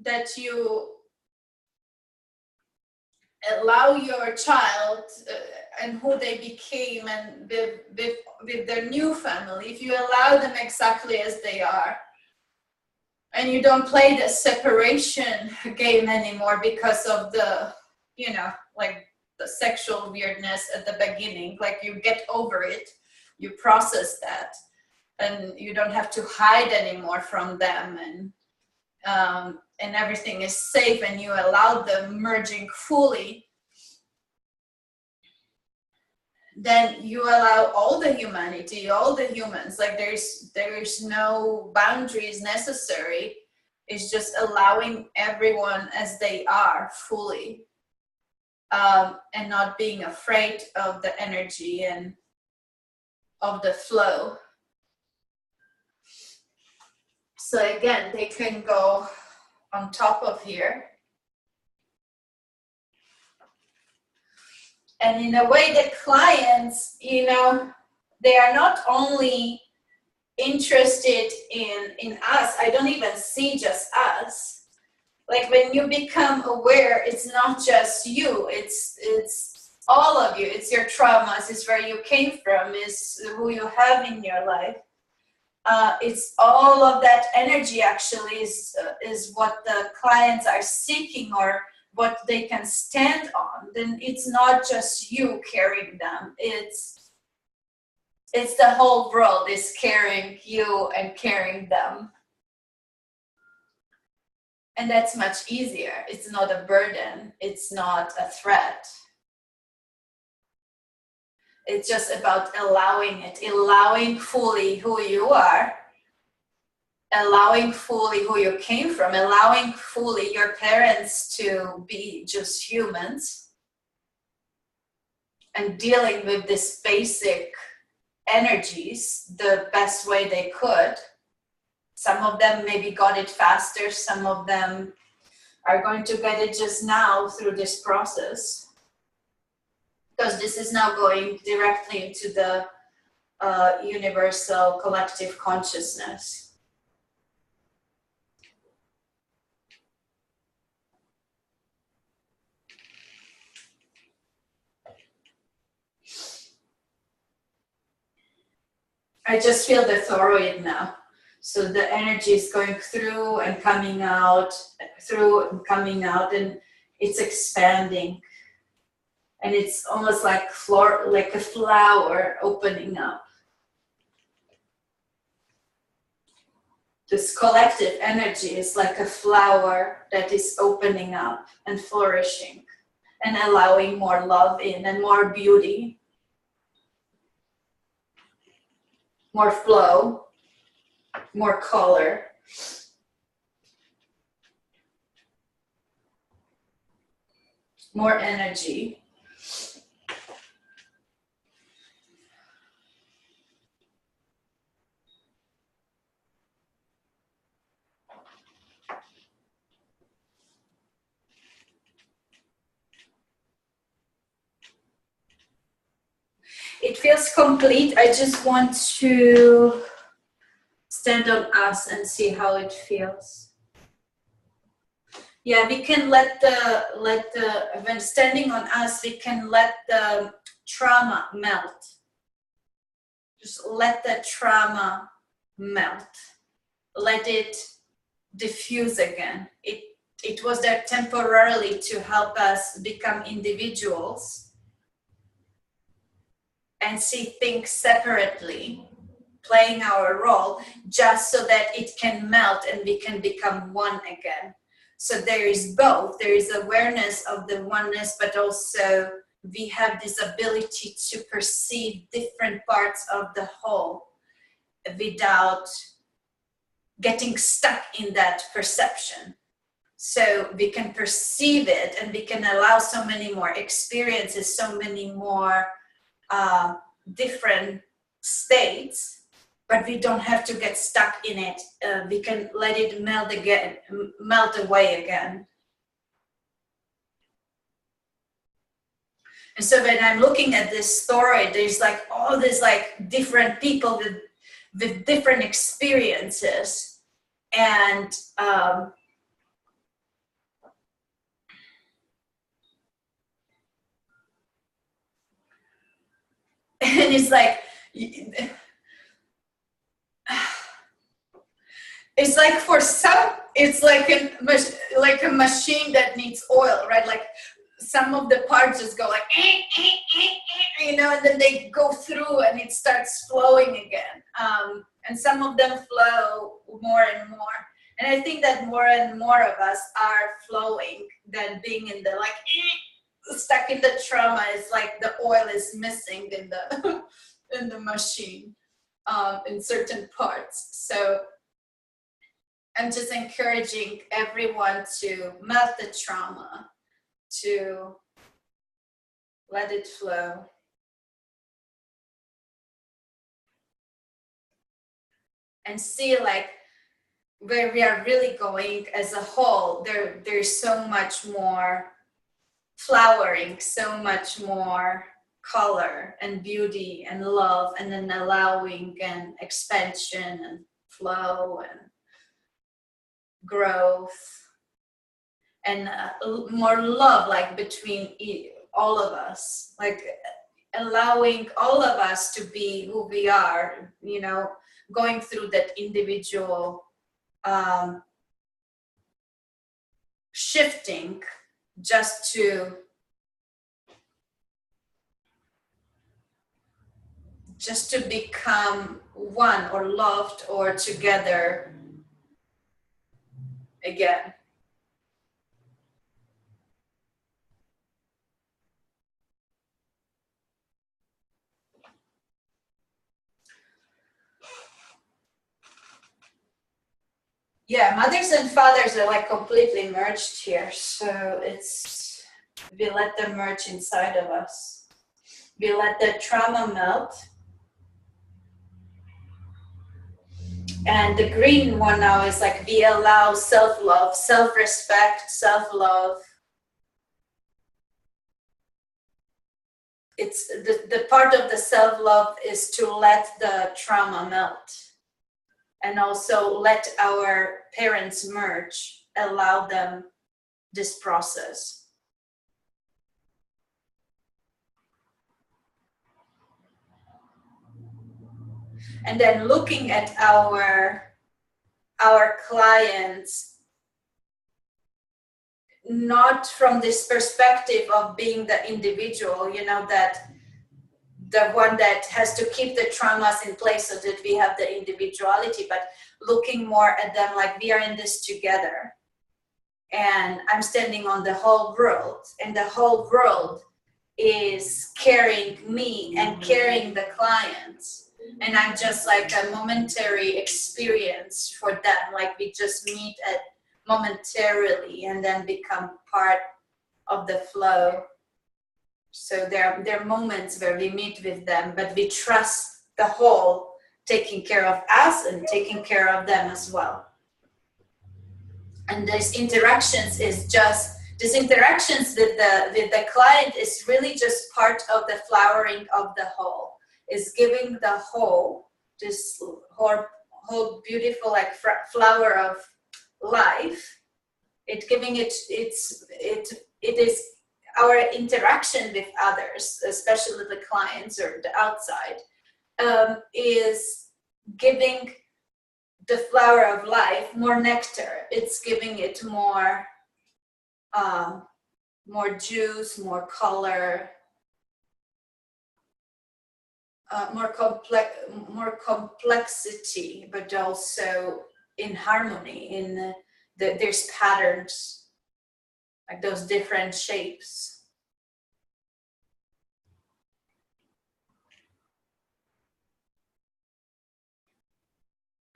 Speaker 1: that you allow your child and who they became and with their new family, if you allow them exactly as they are, and you don't play the separation game anymore because of the, you know, like the sexual weirdness at the beginning, like you get over it, you process that, and you don't have to hide anymore from them, and everything is safe, and you allow them merging fully, then you allow all the humanity, all the humans, like there's no boundaries necessary. It's just allowing everyone as they are fully, and not being afraid of the energy and of the flow. So again, they can go on top of here. And in a way, the clients, you know, they are not only interested in us. I don't even see just us. Like when you become aware, it's not just you, it's all of you. It's your traumas, it's where you came from, it's who you have in your life. It's all of that energy actually is what the clients are seeking, or what they can stand on. Then it's not just you carrying them, it's the whole world is carrying you and carrying them. And that's much easier. It's not a burden, it's not a threat. It's just about allowing it, allowing fully who you are, allowing fully who you came from, allowing fully your parents to be just humans, and dealing with this basic energies the best way they could. Some of them maybe got it faster, some of them are going to get it just now through this process, because this is now going directly into the universal collective consciousness. I just feel the thyroid now. So the energy is going through and coming out, through and coming out, and it's expanding. And it's almost like like a flower opening up. This collective energy is like a flower that is opening up and flourishing and allowing more love in and more beauty. More flow, more color. more energy. It feels complete. I just want to stand on us and see how it feels. Yeah, we can let the when standing on us, we can let the trauma melt. Just let the trauma melt. Let it diffuse again. It was there temporarily to help us become individuals and see things separately, playing our role, just so that it can melt and we can become one again. So there is both. There is awareness of the oneness, but also we have this ability to perceive different parts of the whole without getting stuck in that perception. So we can perceive it and we can allow so many more experiences, so many more different states, but we don't have to get stuck in it. We can let it melt away again. And so when I'm looking at this story, there's like all these like different people with different experiences, and and it's like for some, it's like a machine that needs oil, right? Like some of the parts just go like, you know, and then they go through and it starts flowing again. And some of them flow more and more. And I think that more and more of us are flowing than being in the like, stuck in the trauma. Is like the oil is missing in the in the machine in certain parts. So I'm just encouraging everyone to melt the trauma, to let it flow. And see like where we are really going as a whole. There's so much more flowering, so much more color and beauty and love, and then allowing and expansion and flow and growth, and more love, like between all of us, like allowing all of us to be who we are, you know, going through that individual shifting just to become one or loved or together again. Yeah, mothers and fathers are like completely merged here. So it's, we let them merge inside of us. We let the trauma melt. And the green one now is like, we allow self-love, self-respect, self-love. It's the part of the self-love is to let the trauma melt. And also let our parents merge, allow them this process. And then looking at our clients, not from this perspective of being the individual, you know, that the one that has to keep the traumas in place so that we have the individuality, but looking more at them like we are in this together. And I'm standing on the whole world, and the whole world is carrying me and carrying the clients. And I'm just like a momentary experience for them. Like we just meet at momentarily and then become part of the flow. So there are moments where we meet with them, but we trust the whole taking care of us and taking care of them as well. And these interactions with the client is really just part of the flowering of the whole. Is giving the whole, this whole beautiful like flower of life. It is our interaction with others, especially the clients or the outside, is giving the flower of life more nectar. It's giving it more juice, more color, more complexity, but also in harmony. There's patterns, like those different shapes.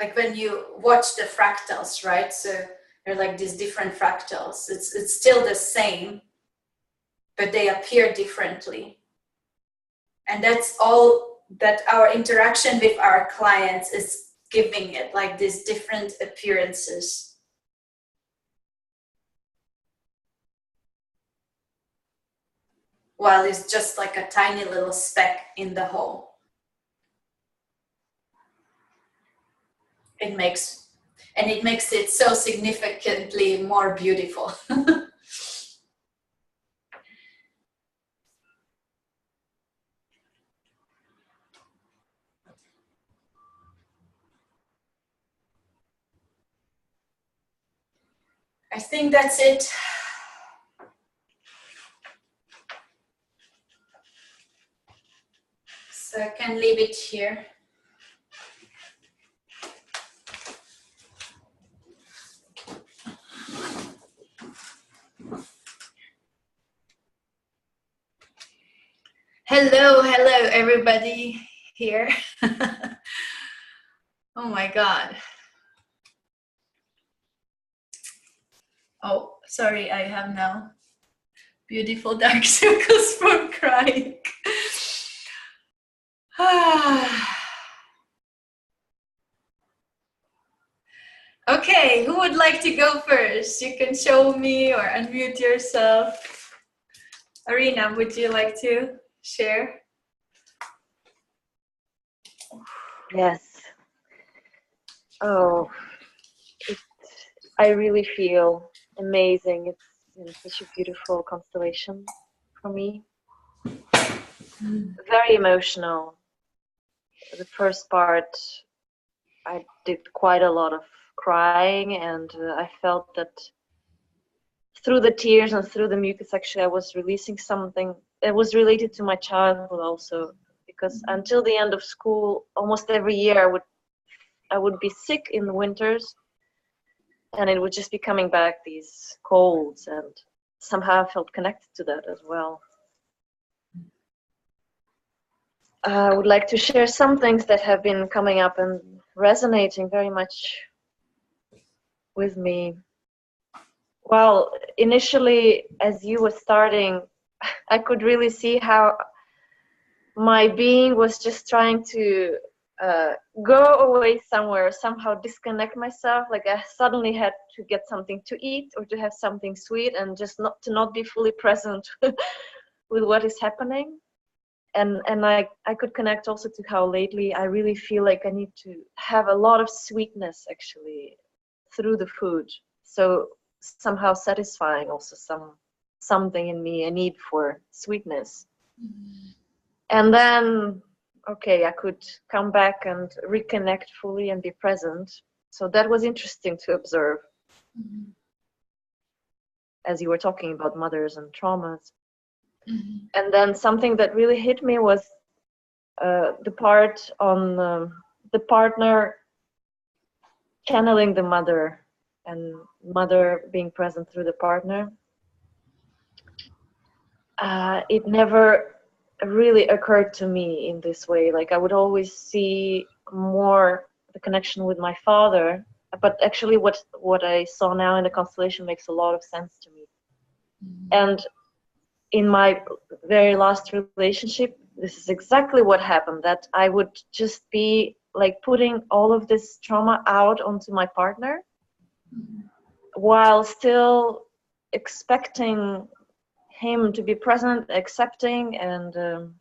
Speaker 1: Like when you watch the fractals, right? So they're like these different fractals. It's still the same, but they appear differently. And that's all that our interaction with our clients is giving it, like these different appearances. While it's just like a tiny little speck in the whole. It makes it so significantly more beautiful. I think that's it. So I can leave it here. Hello everybody here. Oh my God. Oh, sorry, I have now beautiful dark circles from crying. Okay, who would like to go first? You can show me or unmute yourself. Arina, would you like to share?
Speaker 2: Yes. Oh, I really feel amazing. It's been such a beautiful constellation for me. Very emotional. The first part, I did quite a lot of crying, and I felt that through the tears and through the mucus, actually, I was releasing something that was related to my childhood also. Because until the end of school, almost every year I would be sick in the winters, and it would just be coming back, these colds, and somehow I felt connected to that as well. I would like to share some things that have been coming up and resonating very much with me. Well, initially, as you were starting, I could really see how my being was just trying to go away somewhere, somehow disconnect myself. Like I suddenly had to get something to eat or to have something sweet, and just not be fully present with what is happening. And I could connect also to how lately I really feel like I need to have a lot of sweetness actually through the food. So somehow satisfying also something in me, a need for sweetness. Mm-hmm. And then, okay, I could come back and reconnect fully and be present. So that was interesting to observe. Mm-hmm. As you were talking about mothers and traumas. Mm-hmm. And then something that really hit me was the part on the partner channeling the mother and mother being present through the partner. It never really occurred to me in this way. Like I would always see more the connection with my father, but actually what I saw now in the constellation makes a lot of sense to me. Mm-hmm. And in my very last relationship, this is exactly what happened, that I would just be like putting all of this trauma out onto my partner while still expecting him to be present, accepting, and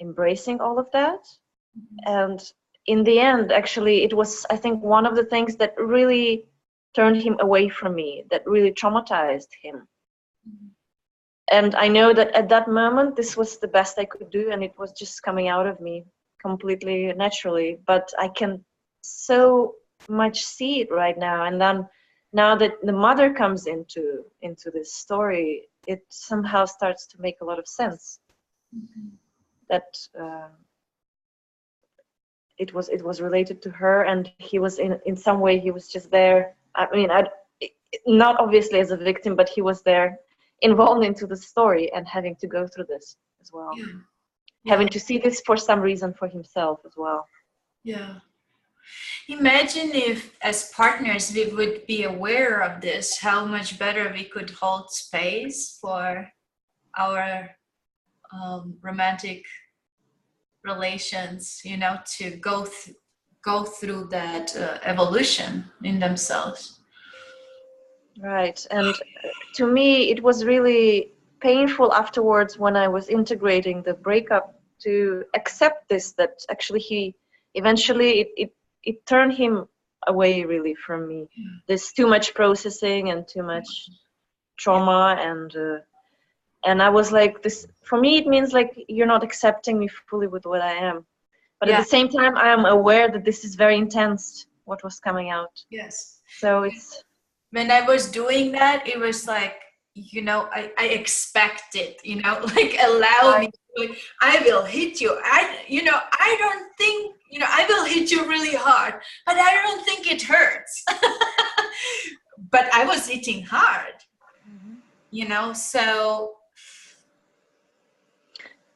Speaker 2: embracing all of that. And in the end, actually, it was, I think, one of the things that really turned him away from me, that really traumatized him. And I know that at that moment, this was the best I could do, and it was just coming out of me completely naturally. But I can so much see it right now. And then now that the mother comes into this story, it somehow starts to make a lot of sense. That it was related to her, and he was in some way, he was just there. I mean, not obviously as a victim, but he was there, involved into the story and having to go through this as well.
Speaker 1: Yeah.
Speaker 2: Having to see this for some reason for himself as well.
Speaker 1: Yeah. Imagine if, as partners, we would be aware of this, how much better we could hold space for our romantic relations, you know, to go through that evolution in themselves.
Speaker 2: Right. And to me, it was really painful afterwards when I was integrating the breakup to accept this, that actually he eventually it turned him away really from me. There's too much processing and too much trauma, and I was like, this for me it means like you're not accepting me fully with what I am. But at the same time, I am aware that this is very intense, what was coming out.
Speaker 1: Yes.
Speaker 2: So it's,
Speaker 1: when I was doing that, it was like, you know, I expect it, you know, like allow me, I will hit you. I don't think, you know, I will hit you really hard, but I don't think it hurts. But I was hitting hard, you know, so.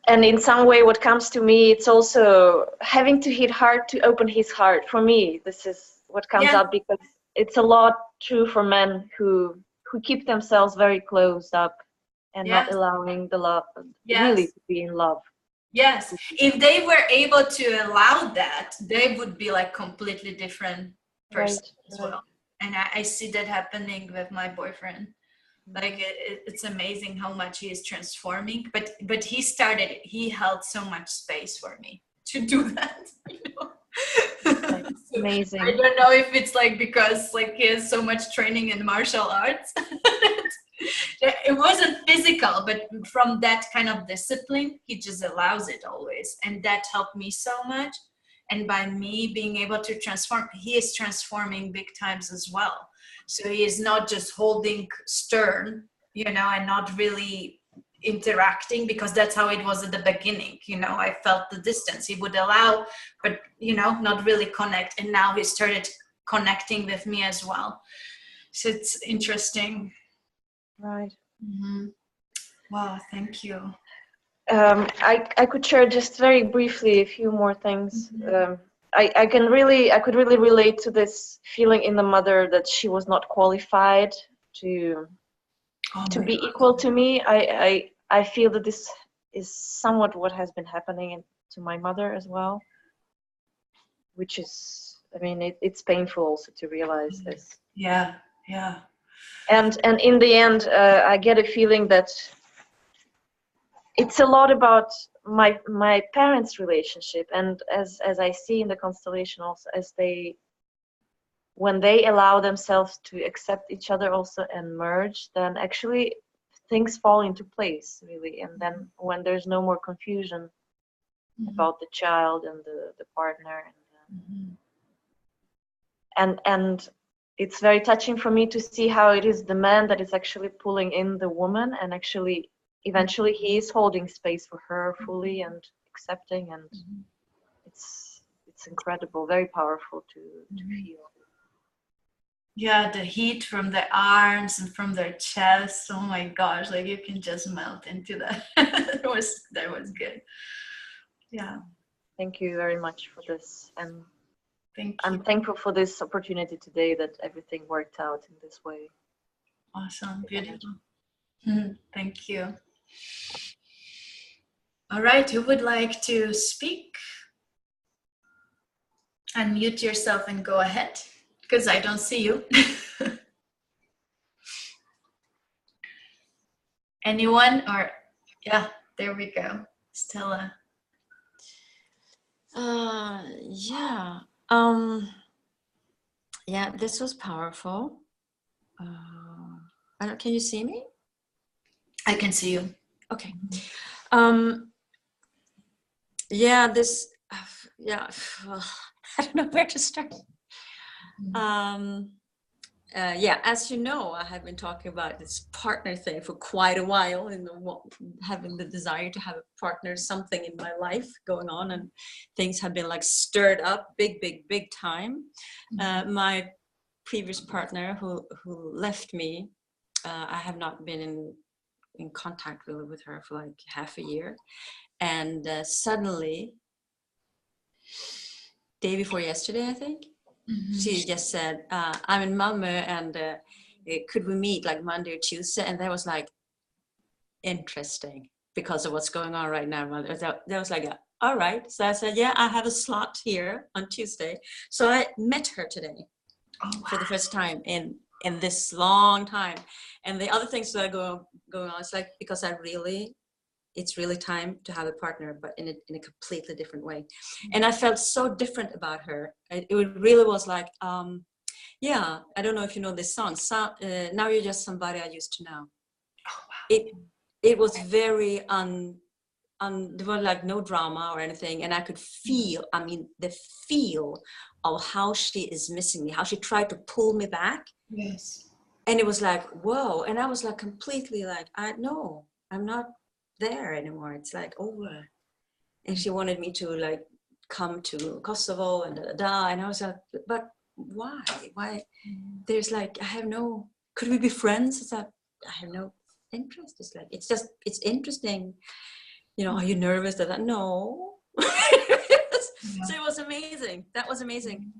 Speaker 2: And in some way, what comes to me, it's also having to hit hard to open his heart. For me, this is what comes up, because it's a lot true for men who keep themselves very closed up and not allowing the love really to be in love.
Speaker 1: Yes, if they were able to allow that, they would be like completely different person as well. And I see that happening with my boyfriend. Like it's amazing how much he is transforming, but he held so much space for me to do that, you know? So
Speaker 2: amazing.
Speaker 1: I don't know if it's like because like he has so much training in martial arts. It wasn't physical, but from that kind of discipline, he just allows it always, and that helped me so much. And by me being able to transform, he is transforming big times as well. So he is not just holding stern, you know, and not really interacting, because that's how it was at the beginning. You know, I felt the distance. He would allow, but, you know, not really connect. And now he started connecting with me as well. So it's interesting.
Speaker 2: Right.
Speaker 1: Mm-hmm. Wow, thank you.
Speaker 2: I could share just very briefly a few more things. I could really relate to this feeling in the mother that she was not qualified to be equal to me. I feel that this is somewhat what has been happening to my mother as well, which is, I mean, it's painful also to realize this.
Speaker 1: Yeah.
Speaker 2: And in the end, I get a feeling that it's a lot about my parents' relationship, and as I see in the constellation also, when they allow themselves to accept each other also and merge, then actually things fall into place really. And then when there's no more confusion about the child and the partner, and it's very touching for me to see how it is the man that is actually pulling in the woman, and actually eventually he is holding space for her fully and accepting, and it's incredible, very powerful to feel.
Speaker 1: Yeah, the heat from their arms and from their chest. Oh my gosh, like you can just melt into that. that was good. Yeah.
Speaker 2: Thank you very much for this, and
Speaker 1: thank you.
Speaker 2: I'm thankful for this opportunity today, that everything worked out in this way.
Speaker 1: Awesome, beautiful. Thank you. All right, who would like to speak? Unmute yourself and go ahead, because I don't see you. Anyone? Or yeah, there we go. Stella.
Speaker 3: Yeah. Yeah, this was powerful. Can you see me?
Speaker 1: I can see you.
Speaker 3: Okay. Yeah, this, yeah, I don't know where to start. Yeah, as you know, I have been talking about this partner thing for quite a while, and having the desire to have a partner, something in my life going on, and things have been like stirred up big time. My previous partner who left me, I have not been in contact really with her for like half a year, and suddenly, day before yesterday, I think, she just said, I'm in Malmö, and could we meet like Monday or Tuesday? And that was like interesting because of what's going on right now. That was like, all right. So I said, yeah, I have a slot here on Tuesday. So I met her today for the first time in this long time. And the other things that are going on, it's like, because it's really time to have a partner, but in a completely different way. And I felt so different about her. It really was like, yeah, I don't know if you know this song. So, now you're just somebody I used to know. Oh, wow. It was very there was like no drama or anything. And I could feel, I mean, the feel of how she is missing me, how she tried to pull me back.
Speaker 1: Yes.
Speaker 3: And it was like, whoa. And I was like completely like, I'm not there anymore. It's like over. And she wanted me to like come to Kosovo and and I was like, but why there's like, could we be friends? It's like, I have no interest. It's like, it's interesting, are you nervous that no. So it was amazing. That was amazing.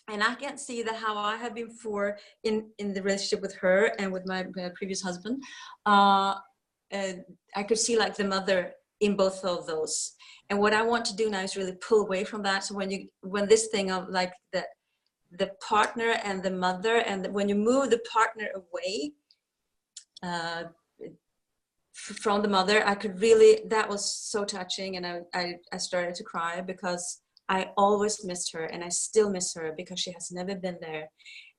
Speaker 3: And I can see that how I have been before in the relationship with her and with my previous husband. I could see like the mother in both of those. And what I want to do now is really pull away from that. So when this thing of like the partner and the mother, and when you move the partner away from the mother, I could really, that was so touching. And I started to cry because I always missed her, and I still miss her because she has never been there.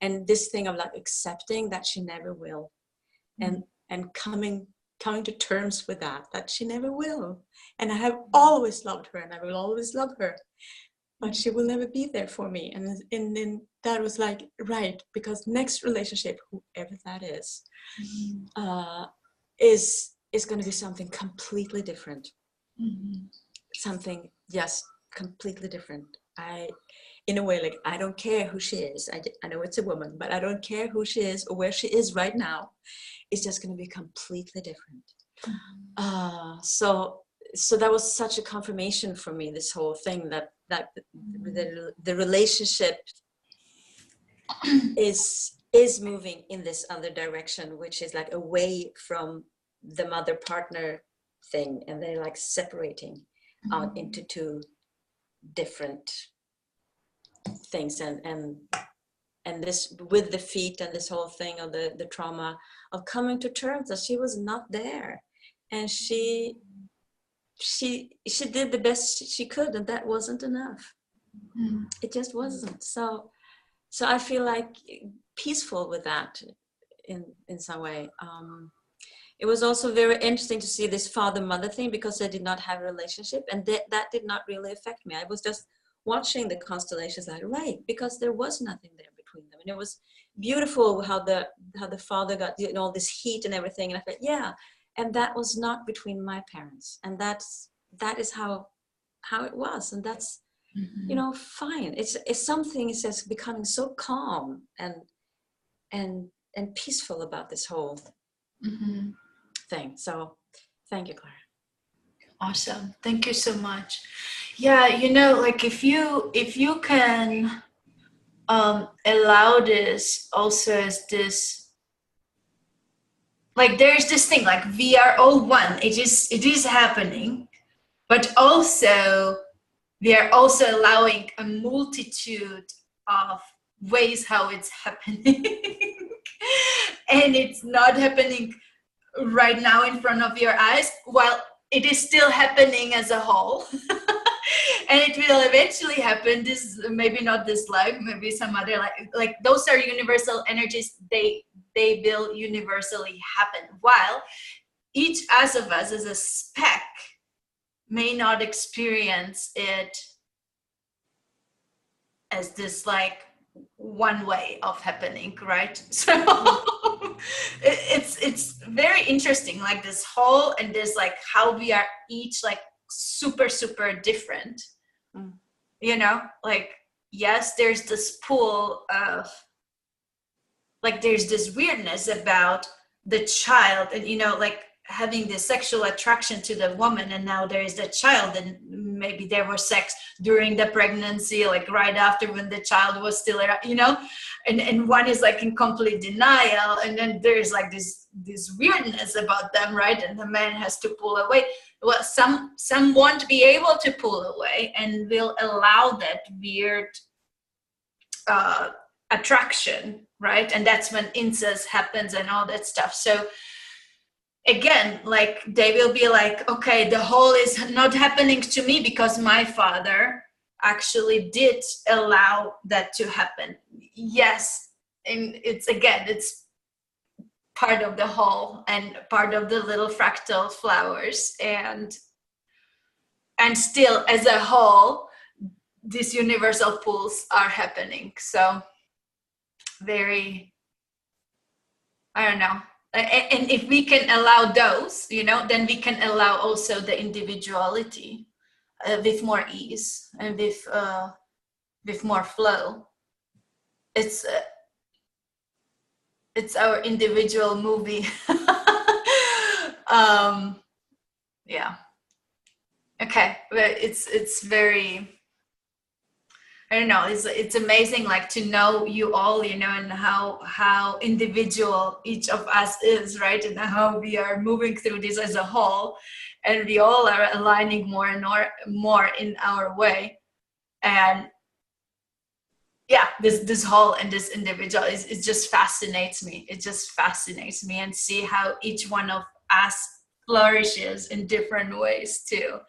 Speaker 3: And this thing of like accepting that she never will, and coming to terms with that she never will. And I have always loved her, and I will always love her, but she will never be there for me. And then that was like, right, because next relationship, whoever that is going to be something completely different. Something just completely different. In a way, like, I don't care who she is. I know it's a woman, but I don't care who she is or where she is right now. It's just going to be completely different. So that was such a confirmation for me, this whole thing, that the relationship is moving in this other direction, which is like away from the mother partner thing, and they're like separating out into two different things, and this with the feet, and this whole thing of the trauma of coming to terms that she was not there, and she did the best she could, and that wasn't enough. It just wasn't. So I feel like peaceful with that in some way. It was also very interesting to see this father-mother thing, because they did not have a relationship, and that did not really affect me. I was just watching the constellations, like, right, because there was nothing there between them. And it was beautiful how the father got, all this heat and everything. And I thought, yeah, and that was not between my parents. And that is how it was. And that's, fine. It's something is just becoming so calm and peaceful about this whole thing. So thank you, Klara.
Speaker 1: Awesome. Thank you so much. Yeah, like if you can allow this also as this like there's this thing, like we are all one. It is happening, but also we are also allowing a multitude of ways how it's happening. And it's not happening right now in front of your eyes, while it is still happening as a whole. And it will eventually happen, this maybe not this life, maybe some other life. Like those are universal energies, they will universally happen, while each as of us as a speck may not experience it as this like one way of happening, right? So it's very interesting, like this whole, and this like how we are each like super different. You know, like yes, there's this pool of like there's this weirdness about the child, and you know, like having this sexual attraction to the woman, and now there is the child, and maybe there was sex during the pregnancy, like right after when the child was still around, you know, and one is like in complete denial, and then there's like this weirdness about them, right? And the man has to pull away. Well, some won't be able to pull away and will allow that weird attraction, right? And that's when incest happens and all that stuff. So again, like they will be like, okay, the whole is not happening to me because my father actually did allow that to happen. Yes, and it's part of the whole and part of the little fractal flowers, and still as a whole these universal pools are happening. So very, I don't know. And if we can allow those, you know, then we can allow also the individuality with more ease and with more flow. It's our individual movie. Yeah. Okay, but it's very, I don't know, it's amazing, like to know you all, you know, and how individual each of us is, right? And how we are moving through this as a whole, and we all are aligning more and more in our way. And yeah, this whole and this individual it just fascinates me. It just fascinates me, and see how each one of us flourishes in different ways too.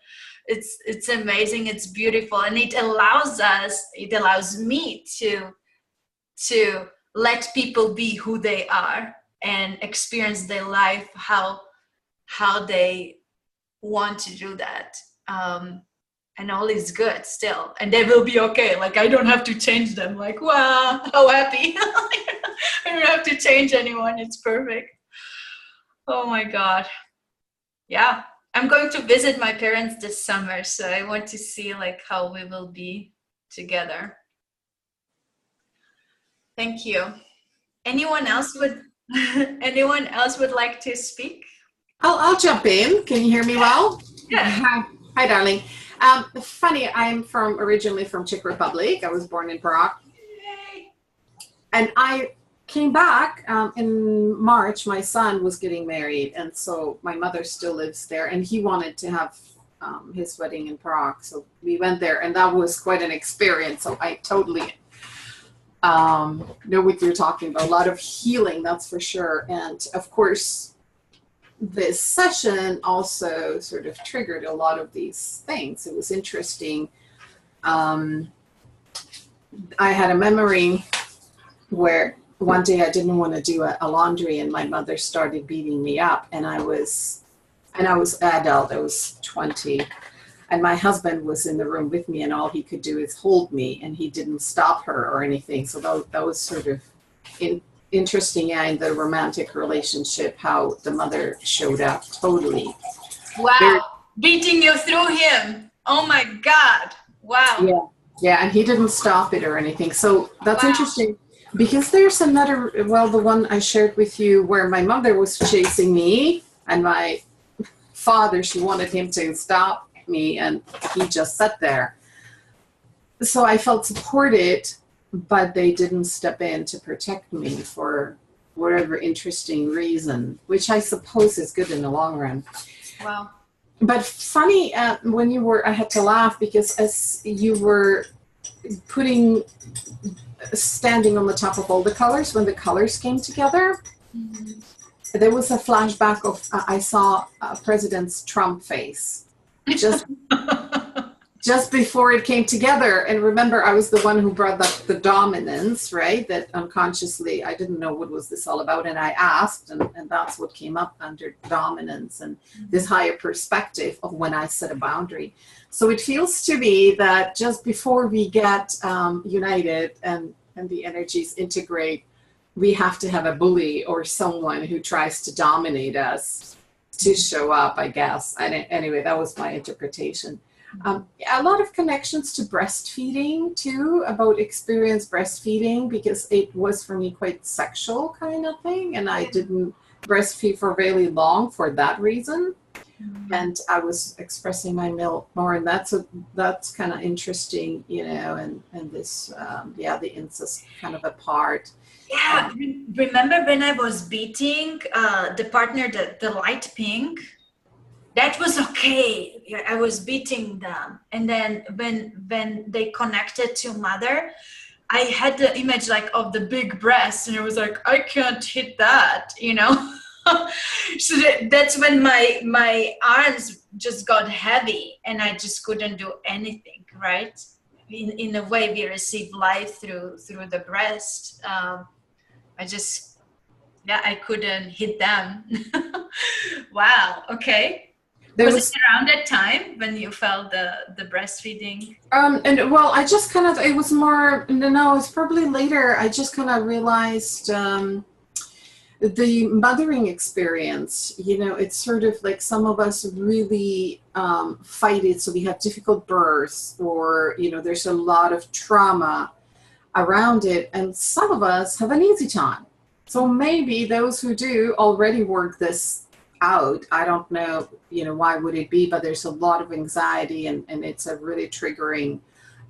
Speaker 1: It's amazing, it's beautiful, and it allows me to let people be who they are and experience their life how they want to do that. And all is good still, and they will be okay. Like I don't have to change them. Like, wow, how happy. I don't have to change anyone, it's perfect. Oh my God. Yeah, I'm going to visit my parents this summer, so I want to see like how we will be together. Thank you. Anyone else would like to speak?
Speaker 5: I'll jump in. Can you hear me well?
Speaker 1: Yeah.
Speaker 5: Hi, darling. Funny, I'm originally from Czech Republic. I was born in Prague.
Speaker 1: Yay.
Speaker 5: And I came back in March. My son was getting married, and so my mother still lives there, and he wanted to have his wedding in Prague. So we went there, and that was quite an experience. So I totally know what you're talking about. A lot of healing, that's for sure. And of course, this session also sort of triggered a lot of these things. It was interesting. I had a memory where one day I didn't want to do a laundry, and my mother started beating me up, and I was adult, I was 20, and my husband was in the room with me, and all he could do is hold me, and he didn't stop her or anything. So that was sort of interesting, in the romantic relationship, how the mother showed up totally.
Speaker 1: Wow. Beating you through him. Oh my God. Wow.
Speaker 5: Yeah, and he didn't stop it or anything. So that's interesting, because there's another, the one I shared with you where my mother was chasing me, and my father, she wanted him to stop me, and he just sat there. So I felt supported, but they didn't step in to protect me for whatever interesting reason, which I suppose is good in the long run.
Speaker 1: Wow.
Speaker 5: But funny, when you were, I had to laugh because as you were standing on the top of all the colors, when the colors came together, there was a flashback of, I saw President Trump face just before it came together. And remember, I was the one who brought up the dominance, right? That unconsciously, I didn't know what was this all about. And I asked, and that's what came up under dominance and this higher perspective of when I set a boundary. So it feels to me that just before we get united and the energies integrate, we have to have a bully or someone who tries to dominate us to show up, I guess. Anyway, that was my interpretation. A lot of connections to breastfeeding too, about experienced breastfeeding, because it was for me quite sexual kind of thing, and I didn't breastfeed for very long for that reason. And I was expressing my milk more, and that's kind of interesting, and this the incest kind of a part.
Speaker 1: Yeah, remember when I was beating the partner, the light pink? That was okay. I was beating them. And then when they connected to mother, I had the image like of the big breast, and I was like, I can't hit that, So that's when my arms just got heavy and I just couldn't do anything, right? In a way, we receive life through the breast. I couldn't hit them. Wow. Okay. Was it around that time when you felt the breastfeeding?
Speaker 5: And well, I just kind of, it was more, no, it's probably later. I just kind of realized the mothering experience, it's sort of like some of us really fight it. So we have difficult births, or, there's a lot of trauma around it. And some of us have an easy time. So maybe those who do already work this out. I don't know, why would it be, but there's a lot of anxiety, and it's a really triggering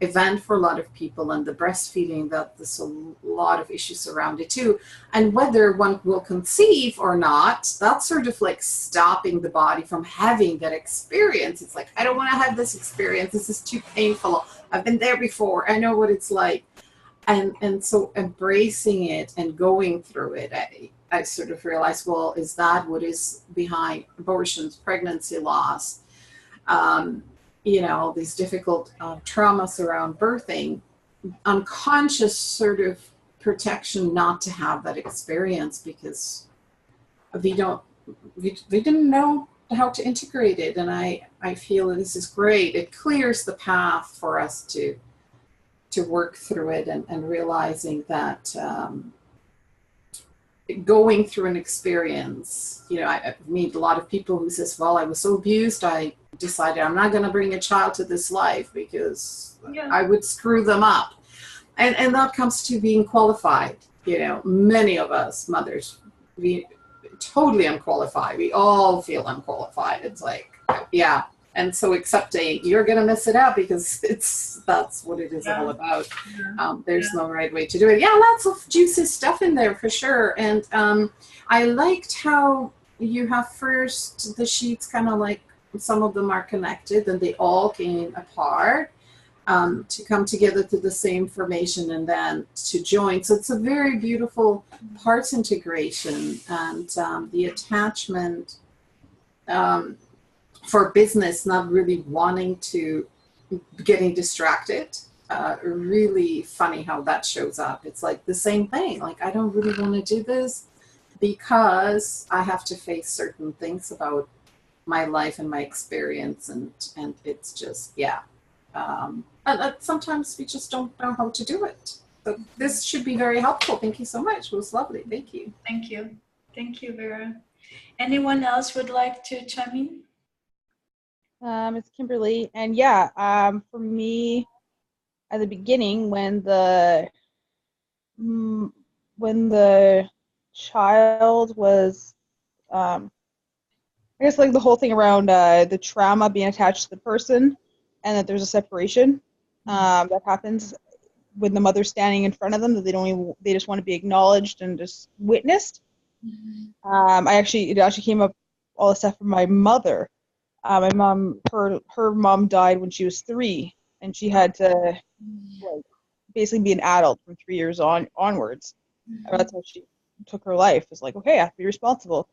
Speaker 5: event for a lot of people. And the breastfeeding, that there's a lot of issues around it too. And whether one will conceive or not, that's sort of like stopping the body from having that experience. It's like, I don't want to have this experience. This is too painful. I've been there before. I know what it's like. And so embracing it and going through it, I sort of realized, well, is that what is behind abortions, pregnancy loss, all these difficult traumas around birthing, unconscious sort of protection not to have that experience, because we didn't know how to integrate it. And I feel that this is great. It clears the path for us to work through it, and realizing that going through an experience, I meet a lot of people who says, well, I was so abused, I decided I'm not going to bring a child to this life because I would screw them up. And that comes to being qualified. Many of us mothers, we totally unqualified. We all feel unqualified. It's like, yeah. And so accepting you're going to mess it up, because that's what it is all about. There's no right way to do it. Yeah, lots of juicy stuff in there for sure. And I liked how you have first the sheets kind of like, some of them are connected and they all came apart to come together to the same formation and then to join. So it's a very beautiful parts integration, and the attachment for business, not really wanting to, getting distracted. Really funny how that shows up. It's like the same thing. Like, I don't really want to do this because I have to face certain things about my life and my experience, and it's just, and sometimes we just don't know how to do it. So this should be very helpful. Thank you so much. It was lovely. Thank you.
Speaker 1: Thank you, Vera. Anyone else would like to chime in?
Speaker 6: It's Kimberly, and for me, at the beginning, when the child was, I guess, like the whole thing around the trauma being attached to the person, and that there's a separation that happens. when the mother's standing in front of them, that they just want to be acknowledged and just witnessed. It actually came up all the stuff from my mother. My mom, her mom died when she was 3, and she had to like basically be an adult from 3 years onwards. And that's how she took her life. It's like, okay, I have to be responsible.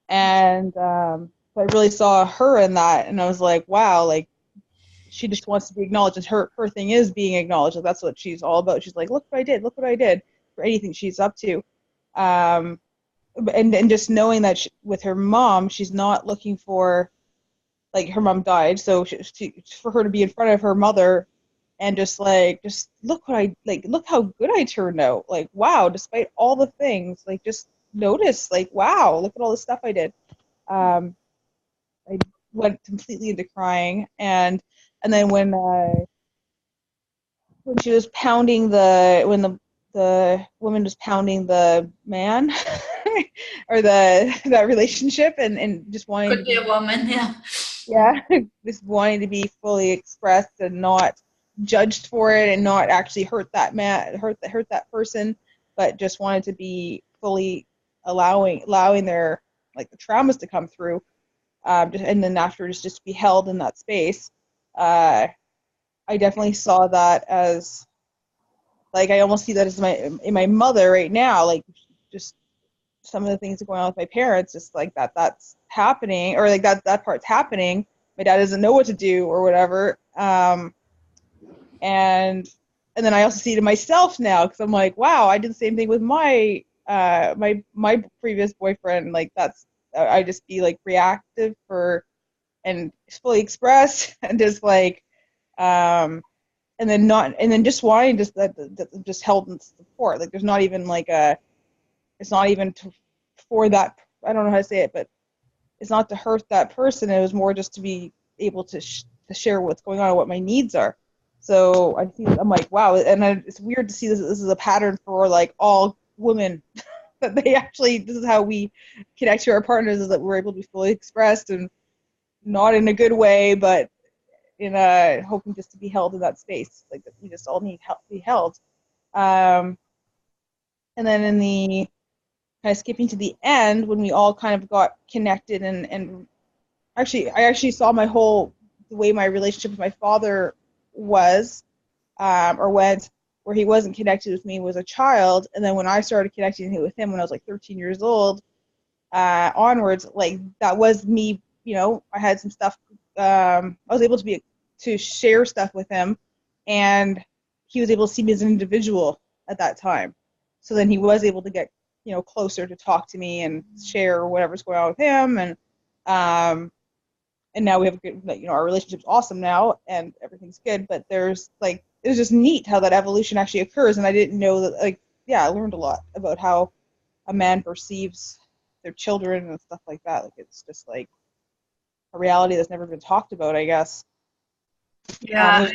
Speaker 6: And so I really saw her in that, and I was like, wow, like she just wants to be acknowledged, and her thing is being acknowledged. Like, that's what she's all about. She's like, look what I did for anything she's up to. And just knowing that with her mom, she's not looking for, like, her mom died, so for her to be in front of her mother and just look look how good I turned out. Like, wow, despite all the things, like, just notice, like, wow, look at all the stuff I did. I went completely into crying, and then when she was pounding the woman was pounding the man or that relationship, and just wanting
Speaker 1: Could be a woman, yeah.
Speaker 6: yeah, just wanting to be fully expressed and not judged for it, and not actually hurt that person, but just wanted to be fully allowing their, like, the traumas to come through, and then afterwards just be held in that space. I definitely saw that as, like, I almost see that as in my mother right now, like, just some of the things that are going on with my parents, just like that's happening, or like that part's happening. My dad doesn't know what to do or whatever. And then I also see it in myself now, because I'm like, wow, I did the same thing with my my previous boyfriend. Like, that's, I just be like reactive and fully express and just like, and then just wanting just just help and support. Like, there's not even like it's not even for that, I don't know how to say it, but it's not to hurt that person. It was more just to be able to share what's going on and what my needs are. So I'm like, wow, and it's weird to see this is a pattern for, like, all women, that this is how we connect to our partners, is that we're able to be fully expressed, and not in a good way, but in a hoping just to be held in that space, like, that we just all need help to be held. And then in the kind of skipping to the end, when we all kind of got connected, and I actually saw the way my relationship with my father was, or went, where he wasn't connected with me, was a child, and then when I started connecting with him when I was like 13 years old, onwards, like, that was me. I had some stuff. I was able to share stuff with him, and he was able to see me as an individual at that time. So then he was able to get closer to talk to me and share whatever's going on with him, and now we have a good, our relationship's awesome now, and everything's good. But there's, like, it was just neat how that evolution actually occurs, and I didn't know that, like, yeah, I learned a lot about how a man perceives their children and stuff like that. Like, it's just like a reality that's never been talked about, I guess.
Speaker 1: Yeah,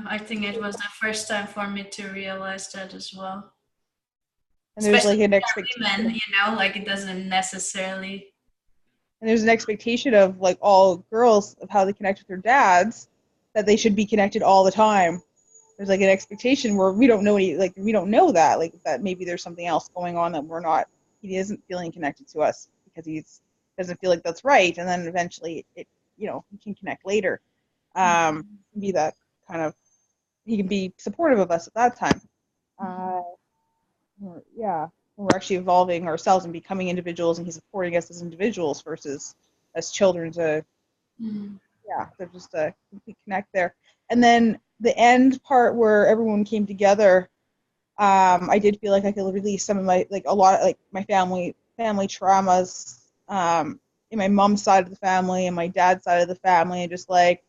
Speaker 1: I think it was the first time for me to realize that as well.
Speaker 6: And there's like
Speaker 1: Especially
Speaker 6: an
Speaker 1: for
Speaker 6: expectation,
Speaker 1: women, like, it doesn't necessarily.
Speaker 6: and there's an expectation of, like, all girls, of how they connect with their dads, that they should be connected all the time. There's like an expectation where we don't know we don't know that, like, that maybe there's something else going on that we're not. He isn't feeling connected to us because he doesn't feel like that's right, and then eventually he can connect later. Be that kind of, he can be supportive of us at that time. Yeah, we're actually evolving ourselves and becoming individuals, and he's supporting us as individuals versus as children to, yeah, they're just a complete connect there. And then the end part where everyone came together, I did feel like I could release some of my, like, a lot of, like, my family traumas, in my mom's side of the family and my dad's side of the family, and just like,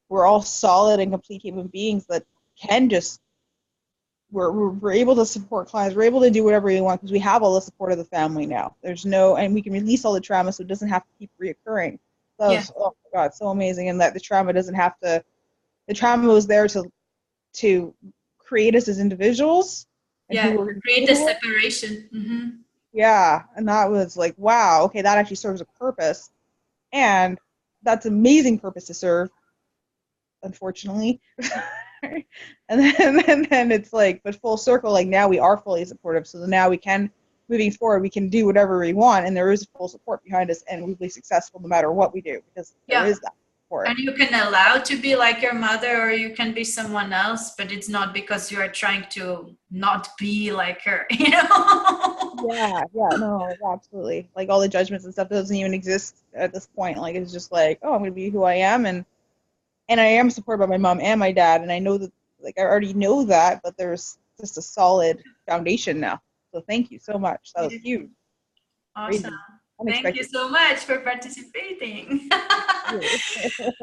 Speaker 6: we're all solid and complete human beings that can just, we're able to support clients. We're able to do whatever we want because we have all the support of the family now. And we can release all the trauma, so it doesn't have to keep reoccurring. That was, oh my God, so amazing. And that the trauma was there to create us as individuals. And who we're
Speaker 1: Create a separation.
Speaker 6: Yeah, and that was like, wow, okay, that actually serves a purpose. And that's an amazing purpose to serve, unfortunately. And then it's like, but full circle, like now we are fully supportive. So now we can, moving forward, we can do whatever we want, and there is full support behind us, and we'll be successful no matter what we do, because there is that support.
Speaker 1: And you can allow to be like your mother, or you can be someone else, but it's not because you are trying to not be like her, you know?
Speaker 6: Yeah, no, absolutely. Like all the judgments and stuff doesn't even exist at this point. Like it's just like, oh, I'm gonna be who I am, and I am supported by my mom and my dad, and I know that, like I already know that, but there's just a solid foundation now. So thank you so much. That was huge.
Speaker 1: Awesome.
Speaker 6: Crazy.
Speaker 1: Thank you so much for participating.
Speaker 6: Unexpected.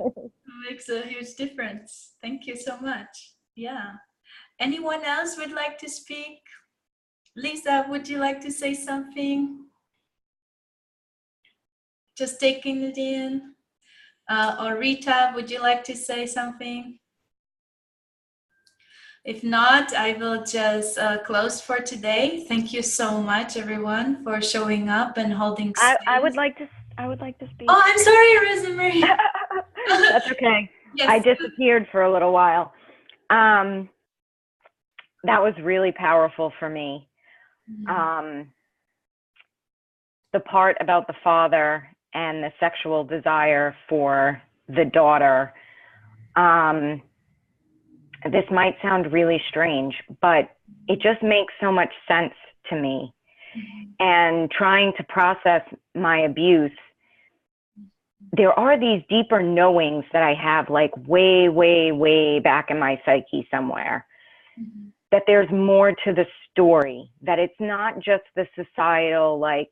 Speaker 1: Makes a huge difference. Thank you so much. Yeah. Anyone else would like to speak? Lisa, would you like to say something? Just taking it in. Or Rita, would you like to say something? If not, I will just close for today. Thank you so much, everyone, for showing up and holding space.
Speaker 7: I would like to speak.
Speaker 1: Oh, I'm sorry, Rosemary.
Speaker 7: That's okay.
Speaker 1: Yes.
Speaker 7: I disappeared for a little while. That was really powerful for me. The part about the father and the sexual desire for the daughter. This might sound really strange, but it just makes so much sense to me. And trying to process my abuse, there are these deeper knowings that I have, like way, way, way back in my psyche somewhere, that there's more to the story, that it's not just the societal, like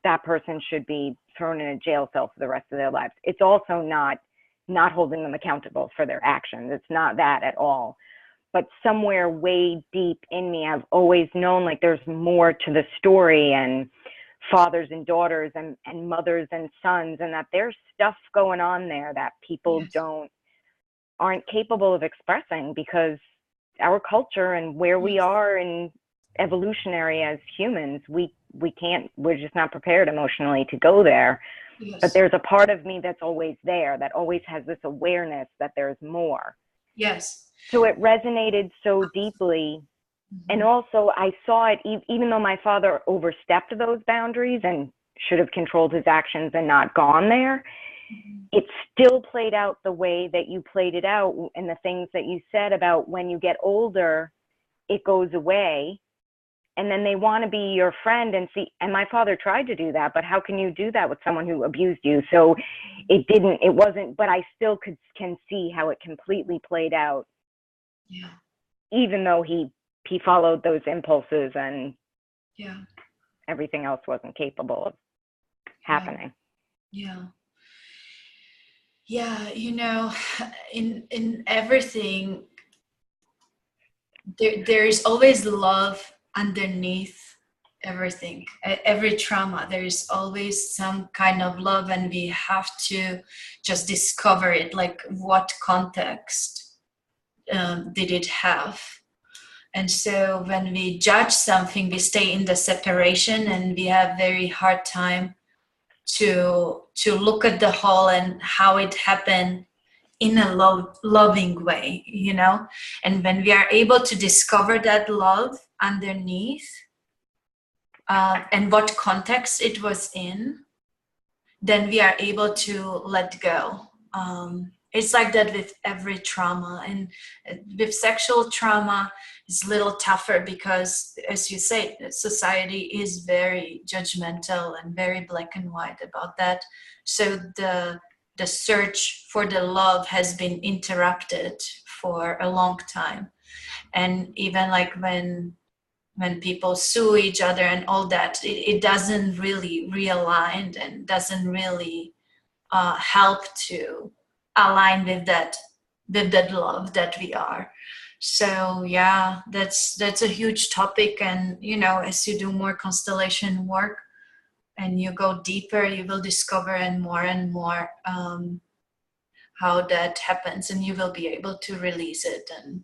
Speaker 7: that person should be thrown in a jail cell for the rest of their lives. It's also not holding them accountable for their actions. It's not that at all. But somewhere way deep in me, I've always known like there's more to the story, and fathers and daughters and mothers and sons, and that there's stuff going on there that people aren't capable of expressing, because our culture and where we are in evolutionary as humans, we're just not prepared emotionally to go there. But there's a part of me that's always there, that always has this awareness that there's more.
Speaker 1: Yes.
Speaker 7: So it resonated so deeply. And also I saw it, even though my father overstepped those boundaries and should have controlled his actions and not gone there, it still played out the way that you played it out, and the things that you said about when you get older, it goes away. And then they want to be your friend and see, and my father tried to do that, but how can you do that with someone who abused you? So it wasn't, but I still can see how it completely played out.
Speaker 1: Yeah.
Speaker 7: Even though he followed those impulses and everything else wasn't capable of happening.
Speaker 1: Yeah, you know, in everything, there is always love underneath everything. Every trauma, there is always some kind of love, and we have to just discover it. Like, what context did it have? And so when we judge something, we stay in the separation, and we have very hard time to look at the whole and how it happened in a loving way, you know. And when we are able to discover that love underneath, and what context it was in, then we are able to let go. It's like that with every trauma, and with sexual trauma it's a little tougher because, as you say, society is very judgmental and very black and white about that. So the search for the love has been interrupted for a long time. And even like when people sue each other and all that, it doesn't really realign and doesn't really help to align with that love that we are. So yeah, that's a huge topic. And you know, as you do more constellation work and you go deeper, you will discover and more how that happens, and you will be able to release it and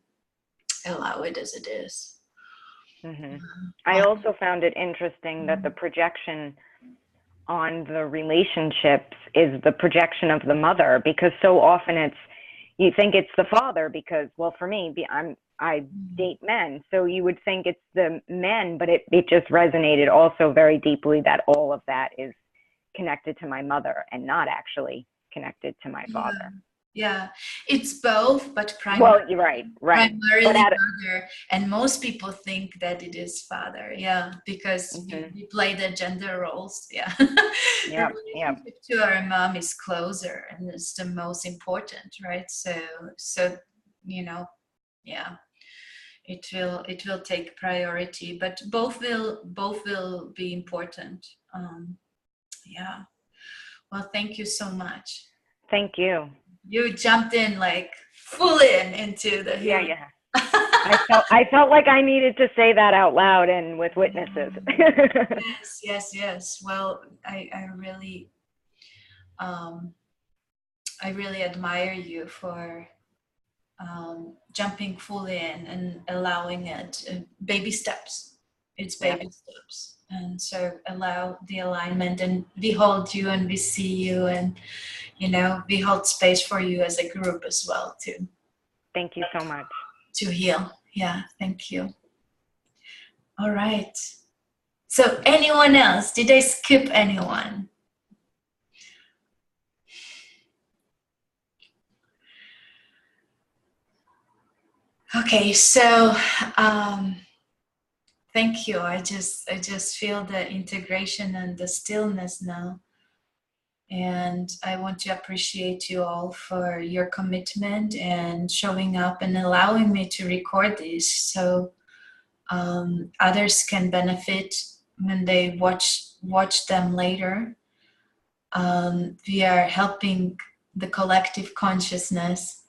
Speaker 1: allow it as it is.
Speaker 7: I also found it interesting that the projection on the relationships is the projection of the mother, because so often it's, you think it's the father because, well, for me, I date men, so you would think it's the men, but it just resonated also very deeply that all of that is connected to my mother and not actually connected to my father.
Speaker 1: Yeah, it's both, but
Speaker 7: Well, you're right.
Speaker 1: primarily mother, and most people think that it is father. Yeah, because we play the gender roles. Yeah,
Speaker 7: Yeah.
Speaker 1: relationship to our mom is closer, and it's the most important, right? So you know, yeah, it will take priority, but both will be important. Yeah. Well, thank you so much.
Speaker 7: Thank you.
Speaker 1: You jumped in like full into the healing.
Speaker 7: Yeah. I felt like I needed to say that out loud and with witnesses.
Speaker 1: Yes. Well, I really admire you for jumping full in and allowing it. Baby steps. It's baby steps. And so allow the alignment, and we hold you and we see you, and we hold space for you as a group as well too.
Speaker 7: Thank you so much.
Speaker 1: To heal. Yeah, thank you. All right. So anyone else? Did I skip anyone? Okay, so thank you. I just feel the integration and the stillness now. And I want to appreciate you all for your commitment and showing up and allowing me to record this, so others can benefit when they watch them later. We are helping the collective consciousness,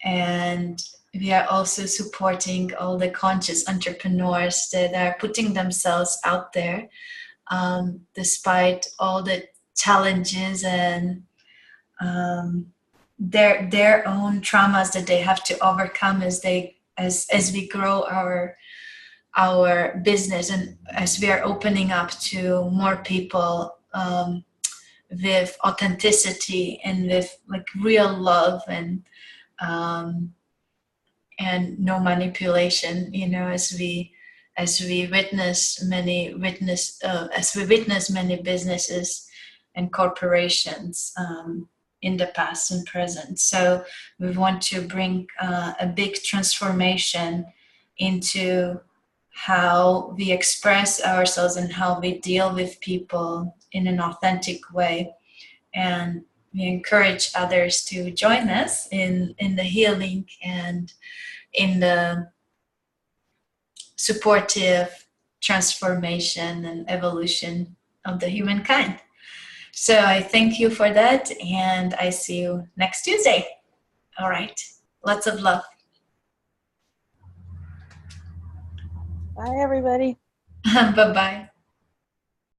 Speaker 1: and we are also supporting all the conscious entrepreneurs that are putting themselves out there, despite all the challenges and their own traumas that they have to overcome as we grow our business, and as we are opening up to more people with authenticity and with like real love and no manipulation, as we witness many businesses and corporations in the past and present. So we want to bring a big transformation into how we express ourselves and how we deal with people in an authentic way. And we encourage others to join us in the healing and in the supportive transformation and evolution of the humankind. So I thank you for that, and I see you next Tuesday. All right. Lots of love.
Speaker 6: Bye, everybody.
Speaker 1: Bye-bye.